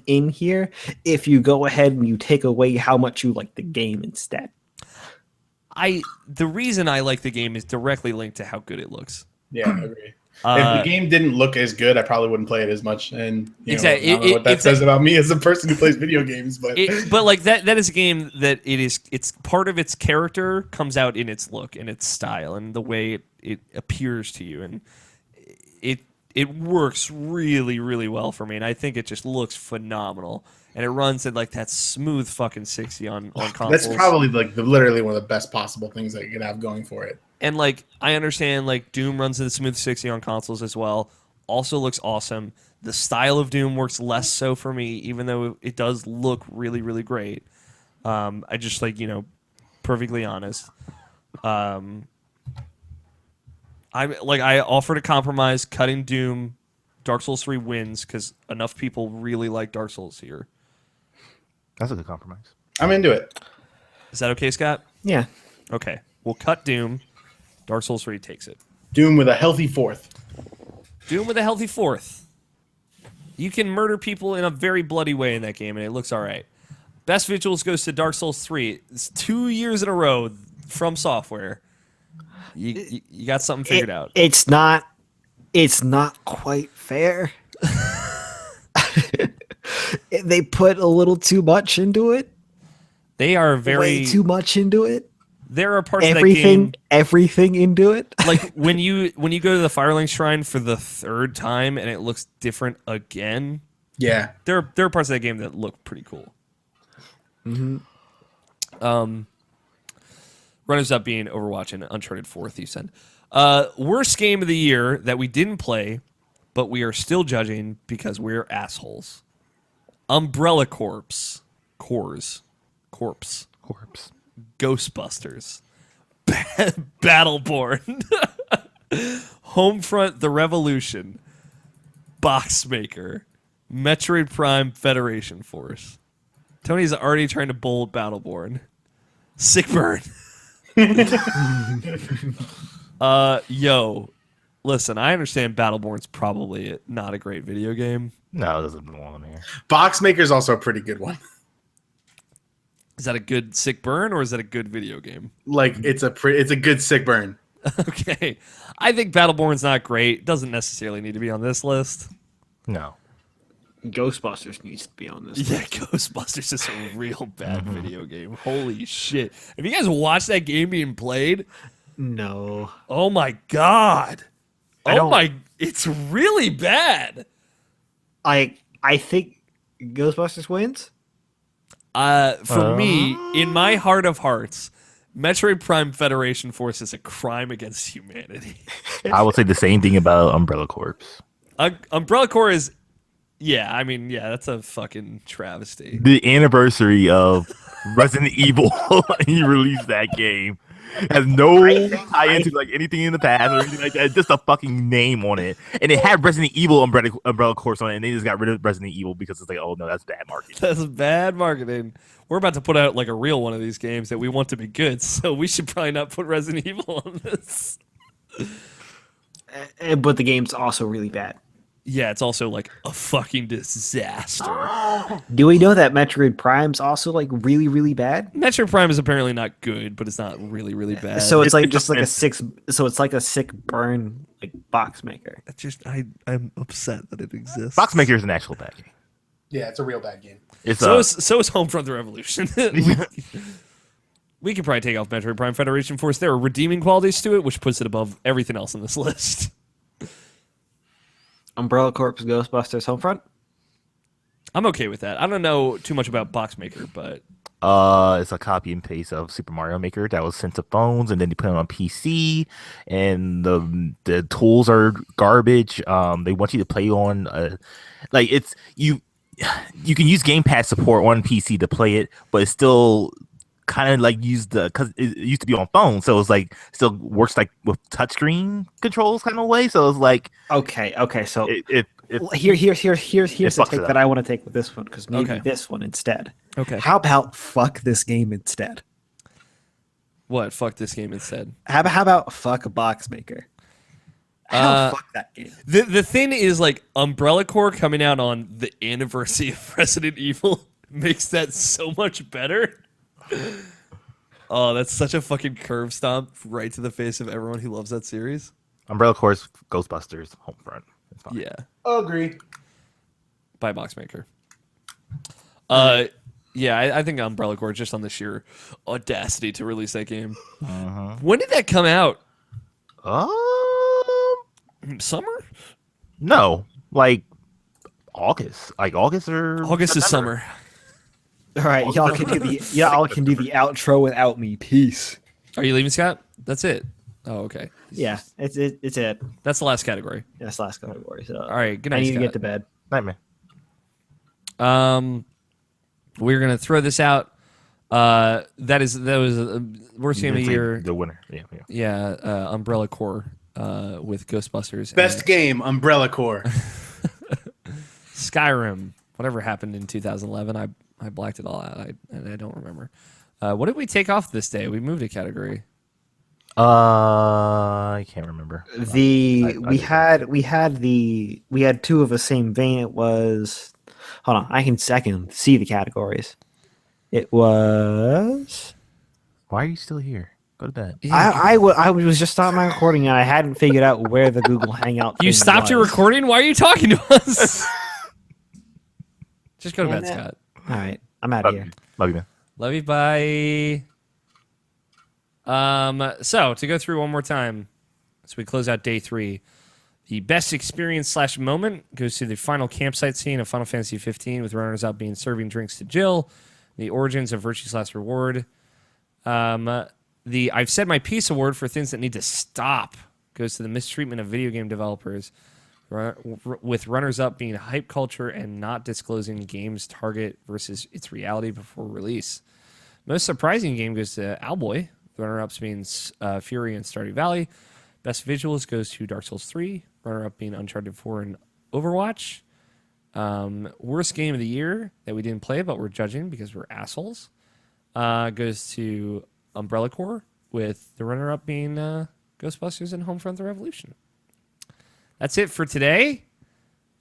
in here if you go ahead and you take away how much you like the game instead. The reason I like the game is directly linked to how good it looks. Yeah, I agree. If the game didn't look as good, I probably wouldn't play it as much. And Exactly. I don't know what that says about me as a person who plays video games, but But like that is a game that it's part of its character comes out in its look and its style and the way it appears to you, and it works really, really well for me, and I think it just looks phenomenal. And it runs at like that smooth fucking 60 on consoles. that's probably like literally one of the best possible things that you could have going for it. And like I understand like Doom runs at the smooth 60 on consoles as well. Also looks awesome. The style of Doom works less so for me, even though it does look really, really great. I just like, perfectly honest. I offered a compromise, cutting Doom. Dark Souls 3 wins because enough people really like Dark Souls here. That's a good compromise. I'm into it. Is that okay, Scott? Yeah. Okay. We'll cut Doom. Dark Souls 3 takes it. Doom with a healthy fourth. Doom with a healthy fourth. You can murder people in a very bloody way in that game, and it looks all right. Best visuals goes to Dark Souls 3. It's 2 years in a row from Software. You got something figured out. It's not quite fair. They put a little too much into it. They are Way too much into it. There are parts of that game, everything into it. like when you go to the Firelink Shrine for the third time and it looks different again. Yeah. There are parts of that game that look pretty cool. Mm-hmm. Runners up being Overwatch and Uncharted 4, Thief said. Worst game of the year that we didn't play, but we are still judging because we're assholes. Umbrella Corpse. Ghostbusters. Battleborn. Homefront The Revolution. Boxmaker. Metroid Prime Federation Force. Tony's already trying to bold Battleborn. Sick burn. Yo, listen, I understand Battleborn's probably not a great video game. No, it doesn't belong here. Boxmaker's also a pretty good one. Is that a good sick burn or is that a good video game? Like it's a good sick burn. Okay. I think Battleborn's not great. Doesn't necessarily need to be on this list. No. Ghostbusters needs to be on this. Yeah, Ghostbusters is a real bad video game. Holy shit. Have you guys watched that game being played? No. Oh my god. It's really bad. I think Ghostbusters wins. For me, in my heart of hearts, Metroid Prime Federation Force is a crime against humanity. I will say the same thing about Umbrella Corps. Umbrella Corps is, that's a fucking travesty. The anniversary of Resident Evil, he released that game. Has no tie into like anything in the past or anything like that. Just a fucking name on it, and it had Resident Evil Umbrella Corps on it, and they just got rid of Resident Evil because it's like, oh no, that's bad marketing. That's bad marketing. We're about to put out like a real one of these games that we want to be good, so we should probably not put Resident Evil on this. But the game's also really bad. Yeah, it's also like a fucking disaster. Do we know that Metroid Prime's also like really, really bad? Metroid Prime is apparently not good, but it's not really, really bad. So it's like it's just like a offensive. so it's like a sick burn like box maker. I'm upset that it exists. Box Maker is an actual bad game. Yeah, it's a real bad game. It's So is Homefront: The Revolution. We could probably take off Metroid Prime Federation Force. There are redeeming qualities to it, which puts it above everything else on this list. Umbrella Corps Ghostbusters Homefront. I'm okay with that. I don't know too much about Boxmaker, but it's a copy and paste of Super Mario Maker that was sent to phones, and then they put it on PC, and the tools are garbage. They want you to play on like it's you can use gamepad support on PC to play it, but it's still kind of like because it used to be on phone, so it's like still works like with touchscreen controls kind of way. So it's like Okay, so it here's the fucks take it that up. I want to take with this one because maybe Okay. this one instead. okay. How about fuck this game instead? What? Fuck this game instead. How about fuck a box maker? How fuck that game? The thing is, like, Umbrella Corps coming out on the anniversary of Resident Evil makes that so much better. Oh, that's such a fucking curve stomp right to the face of everyone who loves that series. Umbrella Corps Ghostbusters Homefront. It's fine. Yeah, Agree. by Boxmaker. Yeah, I think Umbrella Corps just on the sheer audacity to release that game. When did that come out? Summer? No, like August, or August is September. summer. All right, y'all can do the outro without me. Peace. Are you leaving, Scott? That's it. Oh, okay. Yeah, it's it. That's the last category. That's last category. So All right, good I night, need to Scott. get to bed. Nightmare. We're gonna throw this out. That was the worst game of the year. The winner. Yeah. Umbrella Corps with Ghostbusters. Best and game, Umbrella Corps. Skyrim. Whatever happened in 2011, I blacked it all out. I don't remember. What did we take off this day? We moved a category. I can't remember. We had two of the same vein. It was, hold on, I can see the categories. It was. Why are you still here? Go to bed. I was just starting my recording and I hadn't figured out where the Google Hangout. You thing stopped your was. recording? Why are you talking to us? Just go to bed, Damn it. Scott. All right, I'm out of here. Love you, man. Love you. Bye. So to go through one more time, as we close out day 3, the best experience / moment goes to the final campsite scene of Final Fantasy 15, with runners-up being serving drinks to Jill, the origins of Virtue's Last Reward. The I've Said My Piece award for things that need to stop goes to the mistreatment of video game developers, with runners-up being hype culture and not disclosing game's target versus its reality before release. Most surprising game goes to Owlboy. Runner-ups being Fury and Stardew Valley. Best visuals goes to Dark Souls 3. Runner-up being Uncharted 4 and Overwatch. Worst game of the year that we didn't play, but we're judging because we're assholes, goes to Umbrella Corps, with the runner-up being Ghostbusters and Homefront: The Revolution. That's it for today.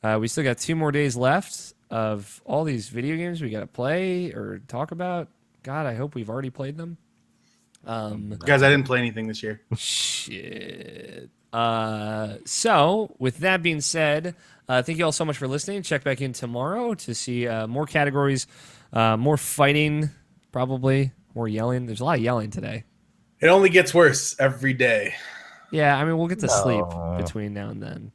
We still got 2 more days left of all these video games we got to play or talk about. God, I hope we've already played them. Guys, I didn't play anything this year. Shit. So, with that being said, thank you all so much for listening. Check back in tomorrow to see more categories, more fighting, probably more yelling. There's a lot of yelling today. It only gets worse every day. Yeah, I mean, we'll get to sleep No. between now and then.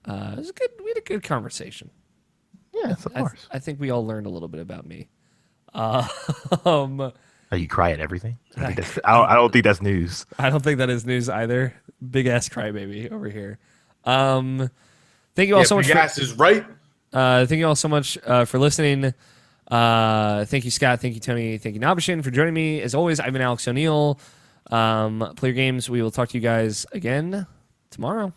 It was good. We had a good conversation. Yes, of course. I think we all learned a little bit about me. You cry at everything. I don't think that's news. I don't think that is news either. Big ass crybaby over here. Thank you all so much. Big ass is right. Thank you all so much for listening. Thank you, Scott. Thank you, Tony. Thank you, Nabashin, for joining me. As always, I've been Alex O'Neill. Play your games. We will talk to you guys again tomorrow.